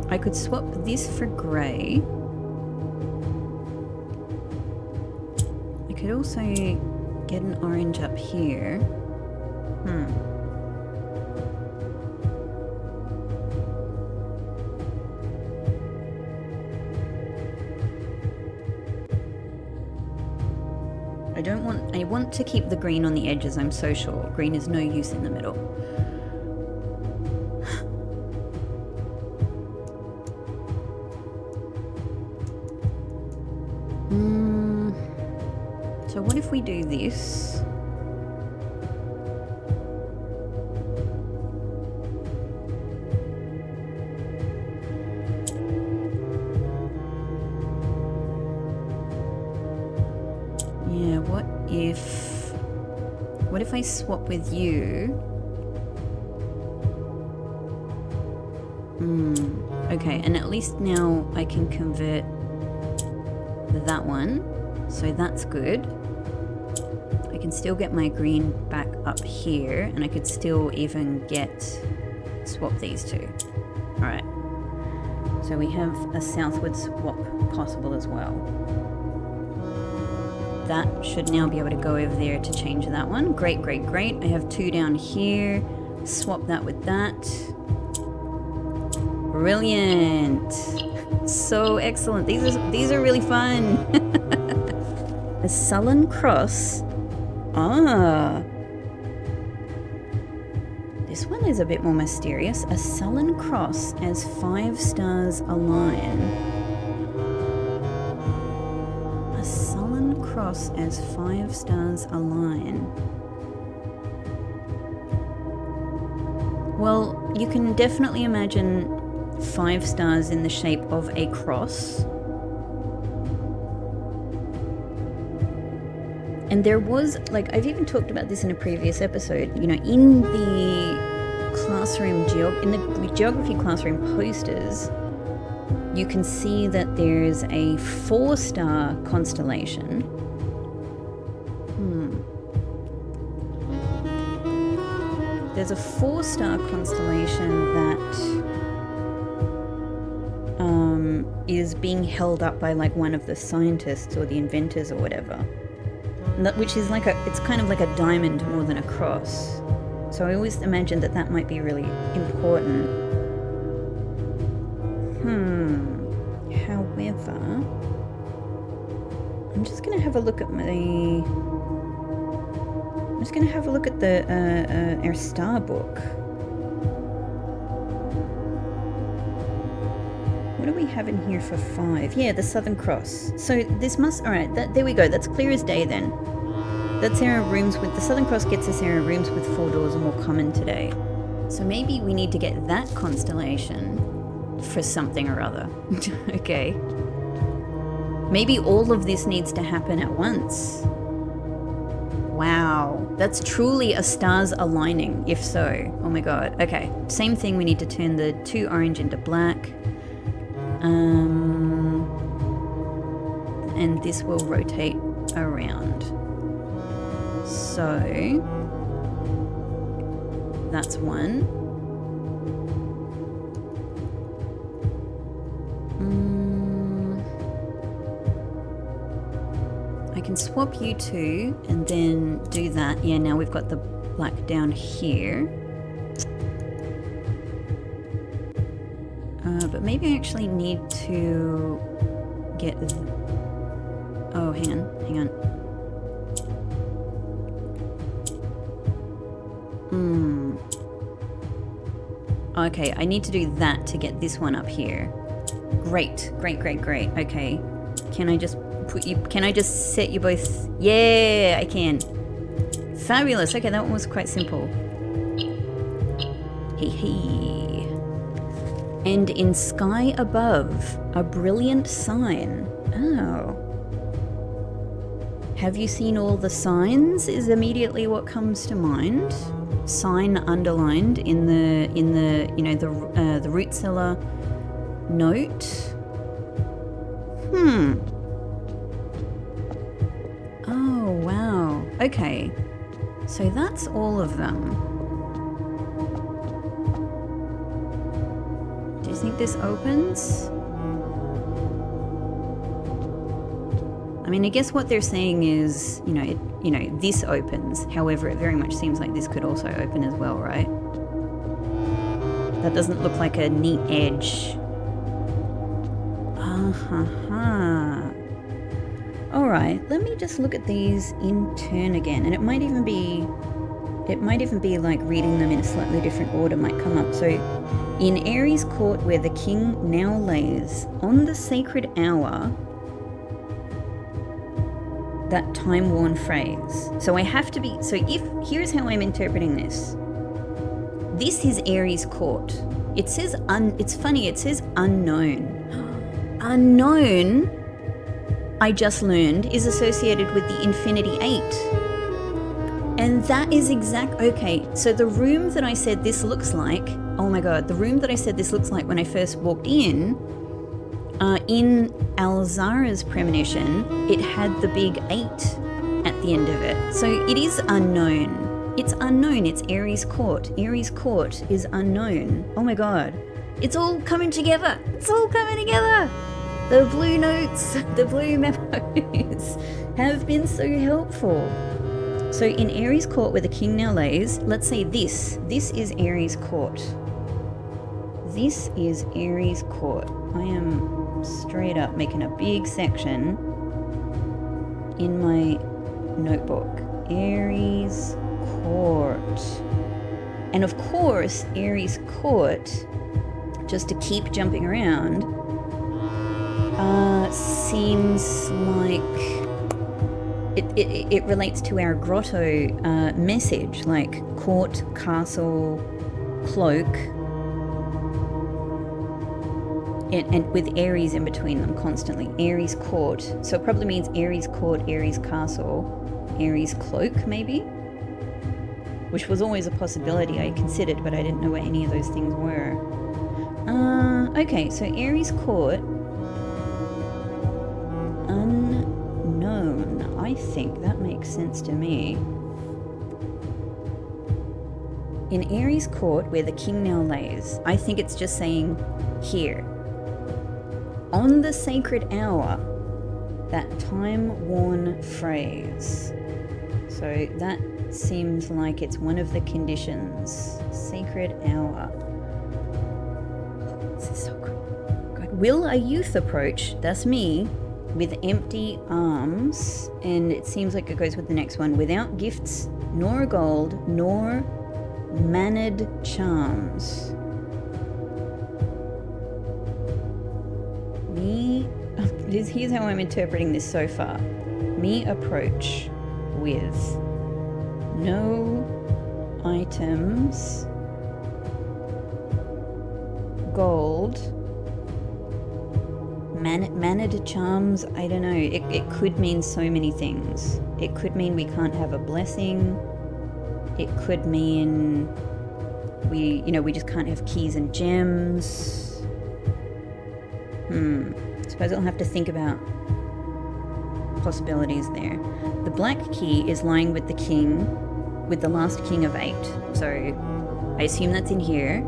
I could swap this for grey. I could also get an orange up here. I want to keep the green on the edges, I'm so sure. Green is no use in the middle. So what if we do this? Yeah, what if I swap with you? Okay, and at least now I can convert that one, so that's good. can still get my green back up here, and I could still even swap these two. Alright. So we have a southward swap possible as well. That should now be able to go over there to change that one. Great, great, great. I have 2 down here. Swap that with that. Brilliant. So excellent. These are really fun. A sullen cross. Ah. This one is a bit more mysterious. A sullen cross as 5 stars align. A sullen cross as 5 stars align. Well, you can definitely imagine 5 stars in the shape of a cross. And there was, like, I've even talked about this in a previous episode, you know, in the classroom, in the geography classroom posters, you can see that there's a 4-star constellation. There's a 4-star constellation that is being held up by like one of the scientists or the inventors or whatever. Which is like it's kind of like a diamond more than a cross. So I always imagined that might be really important. However, I'm just going to have a look at our star book. What do we have in here for 5? Yeah, the Southern Cross. So this must... Alright, there we go. That's clear as day then. That's our rooms with... The Southern Cross gets us our rooms with 4 doors and more common today. So maybe we need to get that constellation for something or other. Okay. Maybe all of this needs to happen at once. Wow. That's truly a stars aligning, if so. Oh my god. Okay. Same thing, we need to turn the 2 orange into black. And this will rotate around. So that's one. I can swap you 2 and then do that. Yeah, now we've got the black down here. But maybe I actually need to get... Oh, hang on. Okay, I need to do that to get this one up here. Great. Okay. Can I just set you both? Yeah, I can. Fabulous. Okay, that one was quite simple. Hee. And in sky above, a brilliant sign. Oh. Have you seen all the signs is immediately what comes to mind. Sign underlined in the the root cellar note. Oh, wow. Okay. So that's all of them. Do you think this opens? I mean, I guess what they're saying is, this opens. However, it very much seems like this could also open as well, right? That doesn't look like a neat edge. Alright, let me just look at these in turn again. And it might even be like reading them in a slightly different order might come up. So, in Aries court where the king now lays, on the sacred hour... that time-worn phrase. So I have to be... So here's how I'm interpreting this. This is Aries court. It says... it's funny, it says unknown. Unknown, I just learned, is associated with the Infinity 8. And that is okay, so the room that I said this looks like... Oh my god, the room that I said this looks like when I first walked in Alzara's premonition, it had the big 8 at the end of it. So it is unknown. It's unknown. It's Aries court. Aries court is unknown. Oh my god. It's all coming together. It's all coming together. The blue notes, the blue memos have been so helpful. So in Aries court where the king now lays, let's say this is Aries court. This is Aries court. I am straight up making a big section in my notebook. Aries court. And of course, Aries court, just to keep jumping around, seems like it relates to our grotto message, like court, castle, cloak, and with Aries in between them constantly. Aries court. So it probably means Aries court, Aries castle, Aries cloak maybe? Which was always a possibility I considered, but I didn't know what any of those things were. Okay, so Aries court. Unknown. I think that makes sense to me. In Aries court, where the king now lays, I think it's just saying here. On the sacred hour, that time-worn phrase. So that seems like it's one of the conditions. Sacred hour. This is so good. Will a youth approach, that's me, with empty arms, and it seems like it goes with the next one, without gifts, nor gold, nor mannered charms. Here's how I'm interpreting this so far. Me approach with no items, gold, mannered charms. I don't know. It could mean so many things. It could mean we can't have a blessing. It could mean we just can't have keys and gems. I suppose I'll have to think about possibilities there. The black key is lying with the king, with the last king of 8. So I assume that's in here.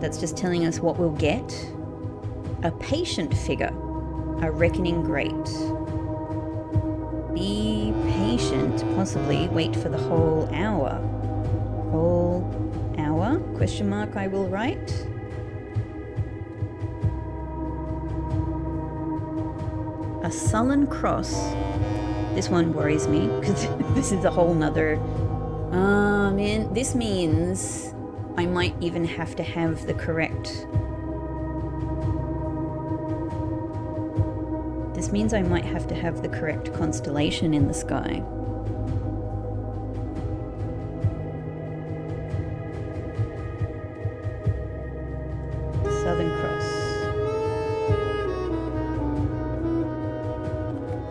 That's just telling us what we'll get. A patient figure, a reckoning great. Be patient, possibly wait for the whole hour. Whole hour? Question mark, I will write. A sullen cross. This one worries me because this is a whole nother. Man, this means I might even have to have the correct. This means I might have to have the correct constellation in the sky. Southern Cross.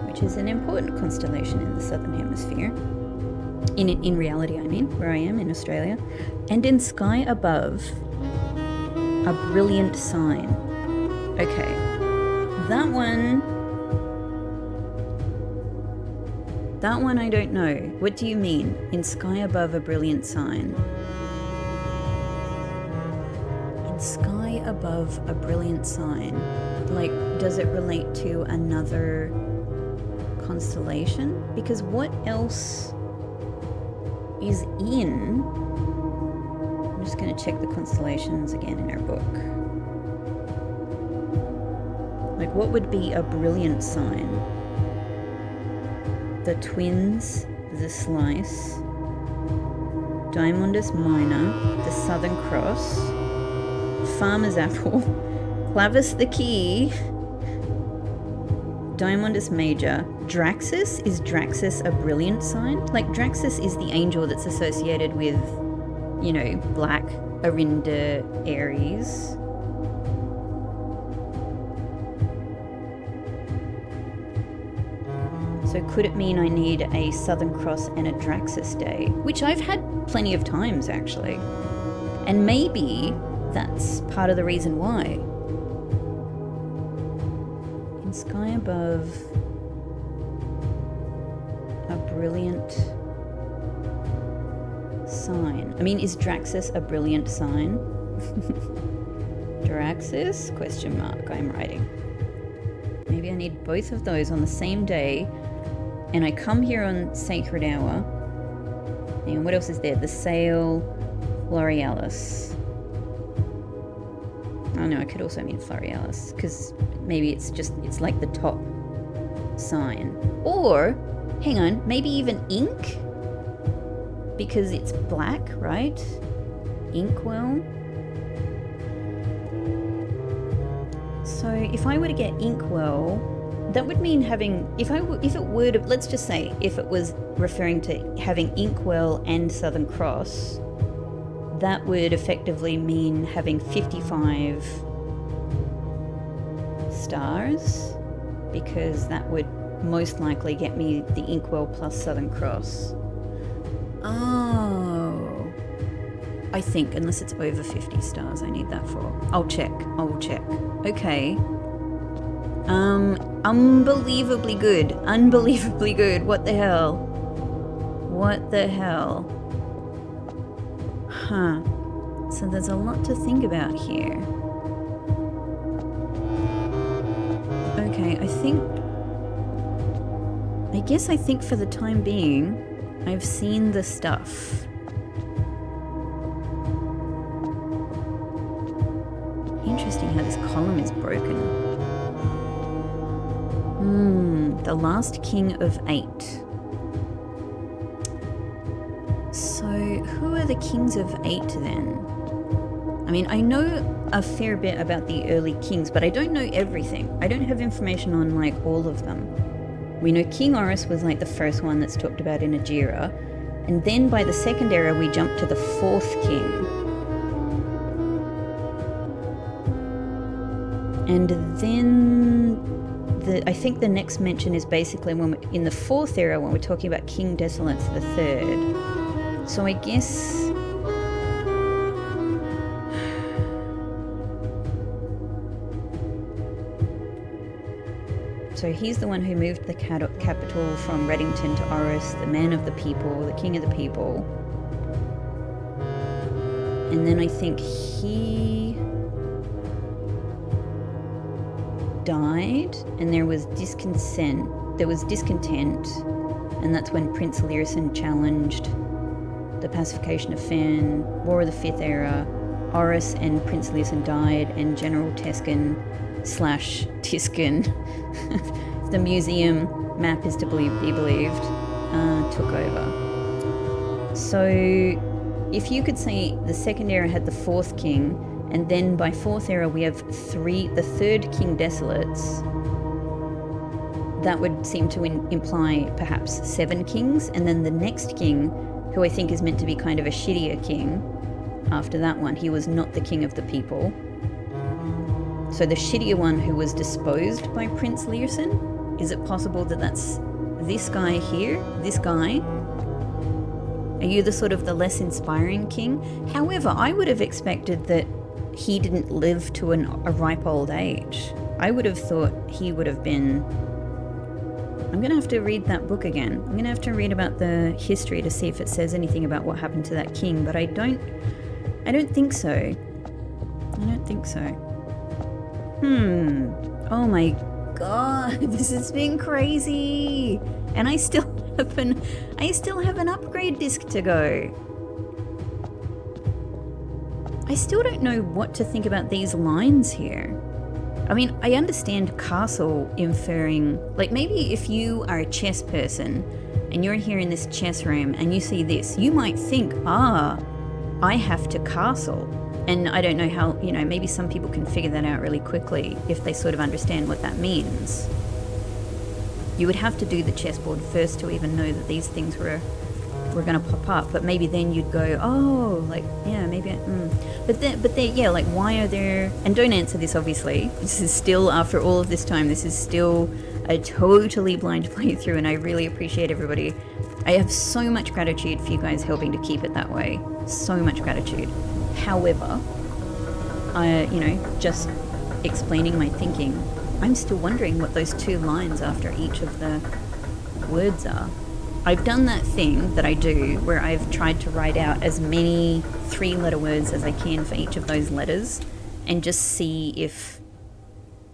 Which is an important constellation in the Southern Hemisphere. In reality, I mean, where I am in Australia. And in sky above, a brilliant sign. Okay. That one I don't know. What do you mean? In sky above a brilliant sign. In sky above a brilliant sign. Like, does it relate to another constellation? Because what else is in... I'm just going to check the constellations again in our book. Like, what would be a brilliant sign? The Twins, the Slice, Diamondus Minor, the Southern Cross, Farmer's Apple, Clavis the Key, Diamondus Major, Draxus. Is Draxus a brilliant sign? Like, Draxus is the angel that's associated with, you know, Black, Arinda, Aries. So could it mean I need a Southern Cross and a Draxus day? Which I've had plenty of times, actually. And maybe that's part of the reason why. In sky above a brilliant sign. I mean, is Draxus a brilliant sign? Draxus? Question mark, I'm writing. Maybe I need both of those on the same day, and I come here on Sacred Hour. And what else is there? The Sail, Florealis. Oh no, I could also mean Florealis, because maybe it's like the top sign. Or, hang on, maybe even Ink? Because it's black, right? Inkwell. So if I were to get Inkwell, that would mean having, if it were to, let's just say, if it was referring to having Inkwell and Southern Cross, that would effectively mean having 55 stars, because that would most likely get me the Inkwell plus Southern Cross. Oh, I think, unless it's over 50 stars, I need that for. I'll check. Okay. Unbelievably good. Unbelievably good. What the hell? What the hell? Huh. So there's a lot to think about here. Okay, I guess I think for the time being, I've seen the stuff. Interesting how this column is broken. The last king of 8. So, who are the kings of 8 then? I mean, I know a fair bit about the early kings, but I don't know everything. I don't have information on, like, all of them. We know King Aries was, like, the first one that's talked about in Ajira, and then by the second era we jump to the 4th king. And then I think the next mention is basically when we're in the 4th era, when we're talking about King Desolates the 3rd. So I guess... So he's the one who moved the capital from Reddington to Aries, the man of the people, the king of the people. And then I think he died, and there was discontent, and that's when Prince Learson challenged the pacification of Fan, War of the 5th Era. Aries and Prince Learson died, and General Teskin / Tiskin, if the museum map is to be believed, took over. So if you could say the second era had the 4th king, and then by 4th era we have the 3rd King Desolates, that would seem to imply perhaps 7 kings, and then the next king, who I think is meant to be kind of a shittier king after that one, he was not the king of the people. So the shittier one who was disposed by Prince Learson, is it possible that that's this guy here? This guy? Are you the sort of the less inspiring king? However, I would have expected that he didn't live to a ripe old age. I would have thought he would have been... I'm going to have to read that book again. I'm going to have to read about the history to see if it says anything about what happened to that king, but I don't think so. I don't think so. Oh my god, this has been crazy. And I still have an upgrade disc to go. I still don't know what to think about these lines here. I mean, I understand castle inferring, like maybe if you are a chess person and you're here in this chess room and you see this, you might think, I have to castle. And I don't know how, maybe some people can figure that out really quickly if they sort of understand what that means. You would have to do the chessboard first to even know that these things were going to pop up, but maybe then you'd go, But then, like, why are there, and don't answer this obviously, this is still, after all of this time, this is still a totally blind playthrough, and I really appreciate everybody. I have so much gratitude for you guys helping to keep it that way. So much gratitude. However, just explaining my thinking, I'm still wondering what those 2 lines after each of the words are. I've done that thing that I do where I've tried to write out as many 3-letter words as I can for each of those letters and just see if,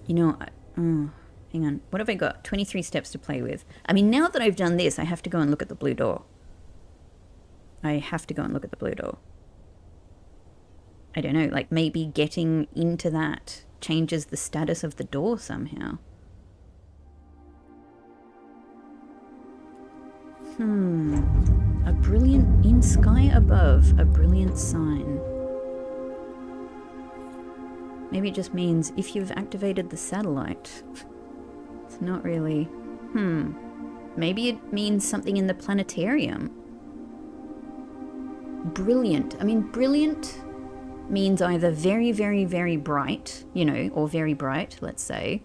you know, hang on, what have I got? 23 steps to play with. I mean, now that I've done this, I have to go and look at the blue door. I have to go and look at the blue door. I don't know, like maybe getting into that changes the status of the door somehow. A brilliant, in sky above, a brilliant sign. Maybe it just means if you've activated the satellite. It's not really, Maybe it means something in the planetarium. Brilliant. I mean, brilliant means either very, very, very bright, you know, or very bright, let's say.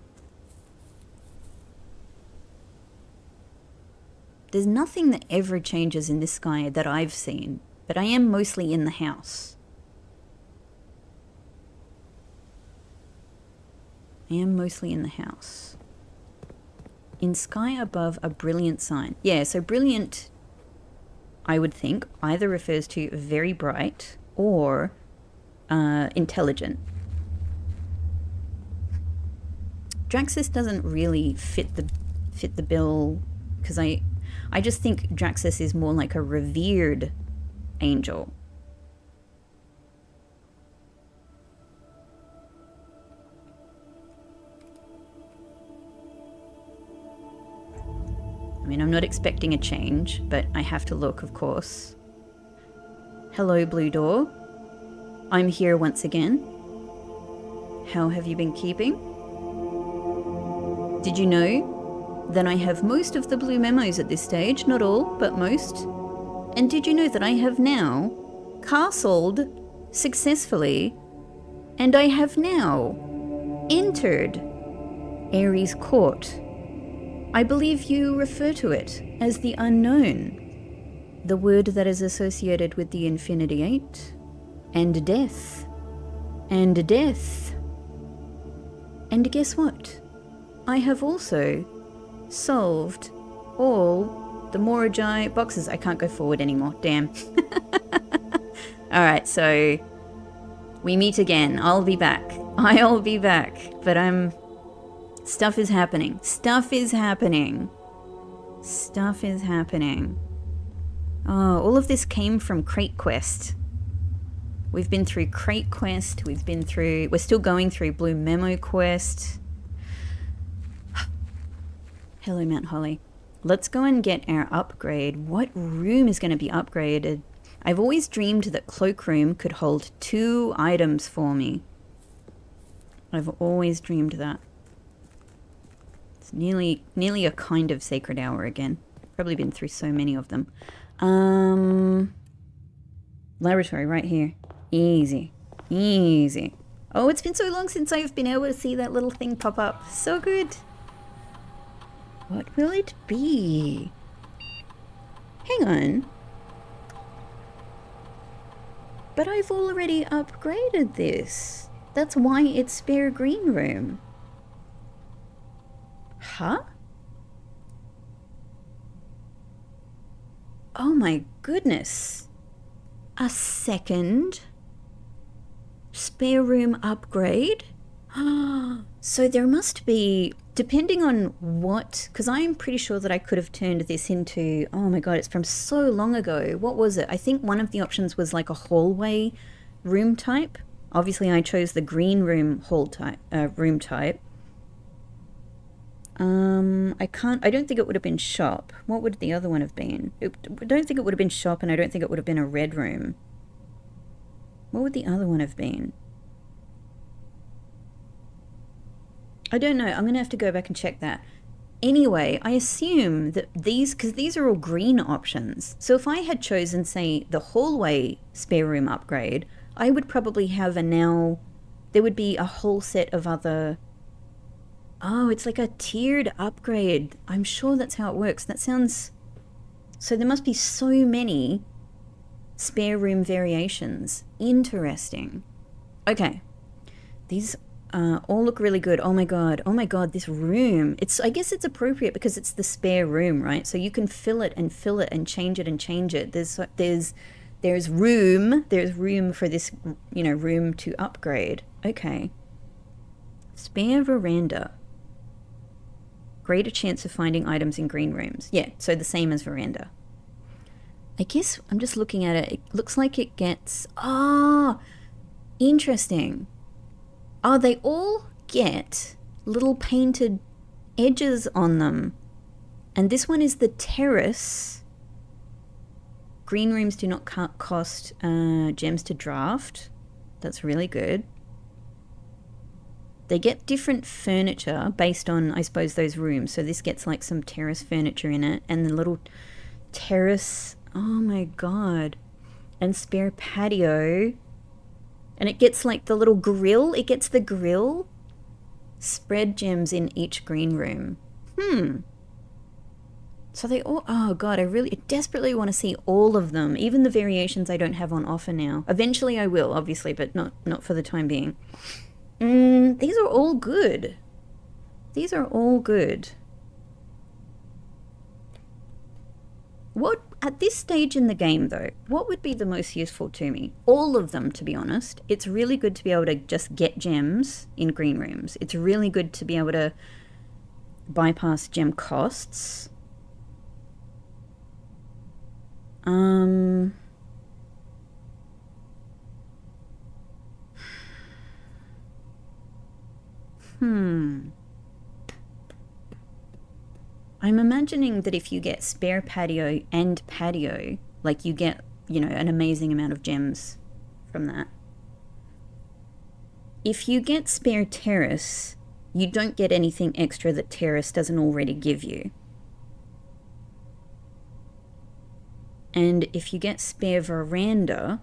There's nothing that ever changes in this sky that I've seen, but I am mostly in the house. I am mostly in the house. In sky above, a brilliant sign. Yeah, so brilliant, I would think, either refers to very bright or intelligent. Draxus doesn't really fit the bill, because I just think Draxus is more like a revered angel. I mean, I'm not expecting a change, but I have to look, of course. Hello, Blue Door. I'm here once again. How have you been keeping? Did you know that I have most of the blue memos at this stage? Not all, but most. And did you know that I have now castled successfully, and I have now entered Aries court? I believe you refer to it as the unknown, the word that is associated with the Infinity Eight, and death, and death. And guess what? I have also solved all the Moragi boxes. I can't go forward anymore, damn. Alright, so we meet again. I'll be back. I'll be back. But stuff is happening. Stuff is happening. Stuff is happening. Oh, all of this came from Crate Quest. We've been through Crate Quest. We're still going through Blue Memo Quest. Hello, Mount Holly. Let's go and get our upgrade. What room is going to be upgraded? I've always dreamed that Cloakroom could hold 2 items for me. I've always dreamed that. It's nearly a kind of sacred hour again. Probably been through so many of them. Laboratory right here. Easy. Easy. Oh, it's been so long since I've been able to see that little thing pop up. So good. What will it be? Hang on. But I've already upgraded this. That's why it's spare green room. Huh? Oh my goodness. A second spare room upgrade? So there must be, depending on what, because I'm pretty sure that I could have turned this into, oh my god, it's from so long ago. What was it? I think one of the options was like a hallway room type. Obviously I chose the green room room type. I don't think it would have been shop. What would the other one have been? I don't think it would have been shop, and I don't think it would have been a red room. What would the other one have been? I don't know. I'm going to have to go back and check that. Anyway, I assume that because these are all green options. So if I had chosen, say, the hallway spare room upgrade, I would probably have there would be a whole set of other... Oh, it's like a tiered upgrade. I'm sure that's how it works. That sounds... So there must be so many spare room variations. Interesting. Okay. These All look really good. Oh my god. Oh my god, this room. I guess it's appropriate because it's the spare room, right? So you can fill it and change it and change it. There's room. There's room for this, you know, room to upgrade. Okay. Spare veranda. Greater chance of finding items in green rooms. Yeah, so the same as veranda. I guess I'm just looking at it. It looks like it gets... interesting. They all get little painted edges on them. And this one is the terrace. Green rooms do not cost gems to draft. That's really good. They get different furniture based on, I suppose, those rooms. So this gets like some terrace furniture in it. And the little terrace... Oh my god. And spare patio. And it gets like the little grill. It gets the grill. Spread gems in each green room. So they all... Oh god, I desperately want to see all of them. Even the variations I don't have on offer now. Eventually I will, obviously, but not for the time being. These are all good. These are all good. What, at this stage in the game though, what would be the most useful to me? All of them, to be honest. It's really good to be able to just get gems in green rooms. It's really good to be able to bypass gem costs. I'm imagining that if you get spare patio and patio, like you get, you know, an amazing amount of gems from that. If you get spare terrace, you don't get anything extra that terrace doesn't already give you. And if you get spare veranda,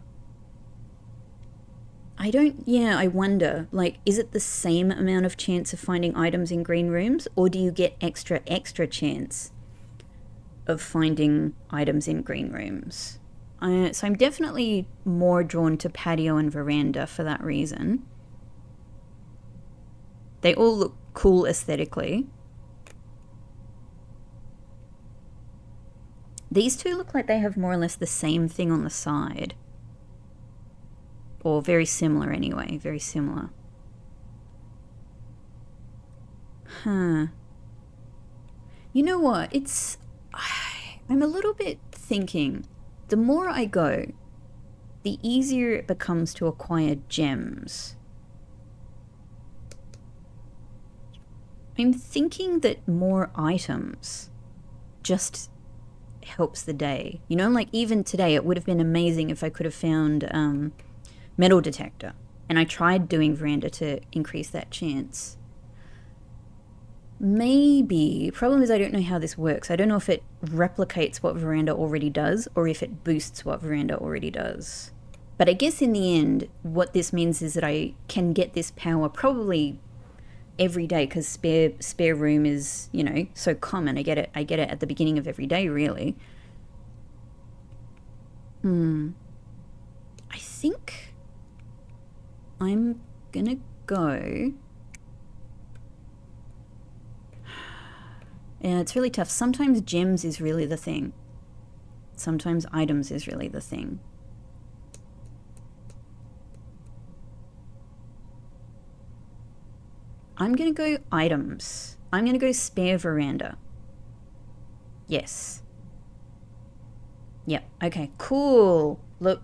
I wonder, like, is it the same amount of chance of finding items in green rooms, or do you get extra chance of finding items in green rooms? So I'm definitely more drawn to patio and veranda for that reason. They all look cool aesthetically. These two look like they have more or less the same thing on the side. Or very similar anyway, very similar. You know what, I'm a little bit thinking, the more I go, the easier it becomes to acquire gems. I'm thinking that more items just helps the day. You know, like even today, it would have been amazing if I could have found metal detector. And I tried doing veranda to increase that chance. Maybe, problem is I don't know how this works. I don't know if it replicates what veranda already does or if it boosts what veranda already does. But I guess in the end, what this means is that I can get this power probably every day because spare room is, you know, so common. I get it at the beginning of every day, really. I think I'm gonna go... Yeah, it's really tough. Sometimes gems is really the thing. Sometimes items is really the thing. I'm gonna go items. I'm gonna go spare veranda. Yes. Yep, okay, cool. Look,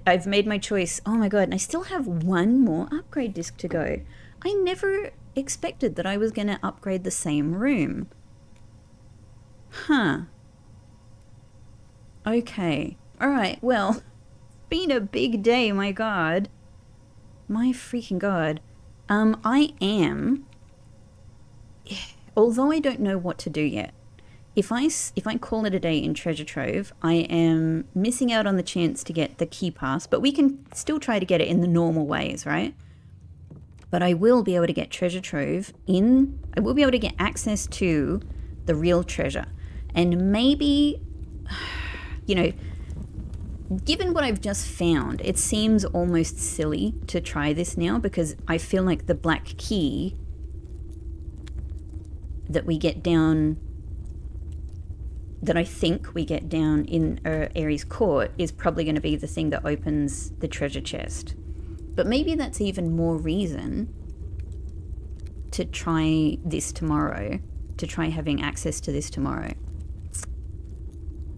I've made my choice. Oh my god, and I still have one more upgrade disc to go. I never expected that I was gonna upgrade the same room. Huh. Okay. Alright, well, it's been a big day, my god. My freaking god. I am... Although I don't know what to do yet, if I call it a day in Treasure Trove, I am missing out on the chance to get the key pass, but we can still try to get it in the normal ways, right? But I will be able to get Treasure Trove I will be able to get access to the real treasure. And maybe, you know, given what I've just found, it seems almost silly to try this now, because I feel like the black key that we get down, that I think we get down in Aries court, is probably going to be the thing that opens the treasure chest. But maybe that's even more reason to try this tomorrow, to try having access to this tomorrow.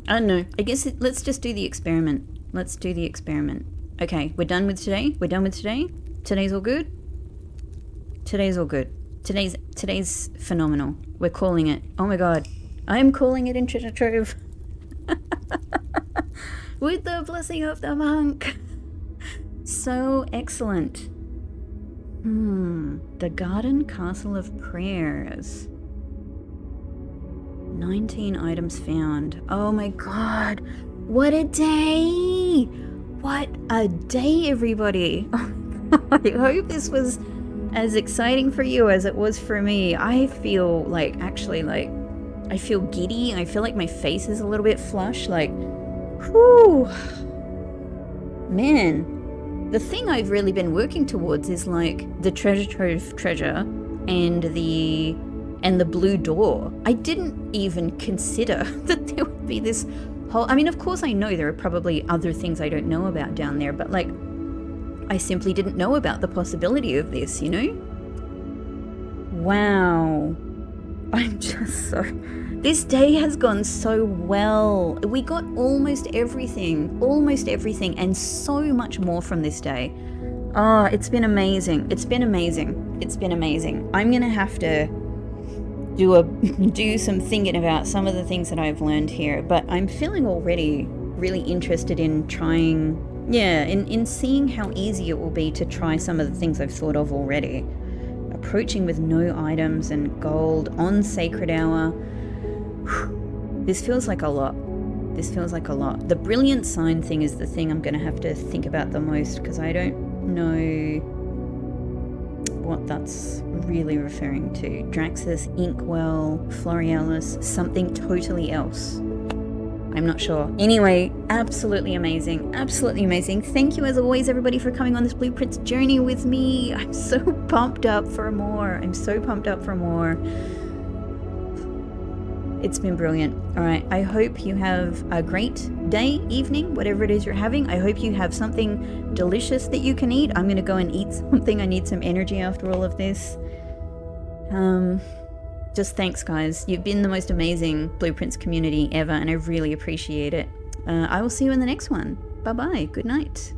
I don't know. I guess let's just do the experiment. Let's do the experiment. Okay, we're done with today. We're done with today. Today's all good. Today's all good. Today's phenomenal. We're calling it. Oh my god. I'm calling it in Treasure Trove. With the blessing of the monk. So excellent. The Garden Castle of Prayers. 19 items found. Oh my god. What a day. What a day, everybody. I hope this was as exciting for you as it was for me. I feel like, actually, like, I feel giddy. I feel like my face is a little bit flush. Like, whew. Man, the thing I've really been working towards is like the treasure trove treasure and the blue door. I didn't even consider that there would be this whole, I mean, of course I know there are probably other things I don't know about down there, but like, I simply didn't know about the possibility of this, you know? Wow. I'm just so... This day has gone so well. We got almost everything, and so much more from this day. Oh, it's been amazing. It's been amazing. It's been amazing. I'm going to have to do some thinking about some of the things that I've learned here, but I'm feeling already really interested in trying, in seeing how easy it will be to try some of the things I've thought of already. Approaching with no items and gold on sacred hour. This feels like a lot. This feels like a lot. The brilliant sign thing is the thing I'm going to have to think about the most, because I don't know what that's really referring to. Draxus, Inkwell, Florealis, something totally else. I'm not sure. Anyway, absolutely amazing. Absolutely amazing. Thank you as always, everybody, for coming on this Blueprints journey with me. I'm so pumped up for more. I'm so pumped up for more. It's been brilliant. All right. I hope you have a great day, evening, whatever it is you're having. I hope you have something delicious that you can eat. I'm going to go and eat something. I need some energy after all of this. Just thanks, guys. You've been the most amazing Blueprints community ever, and I really appreciate it. I will see you in the next one. Bye-bye. Good night.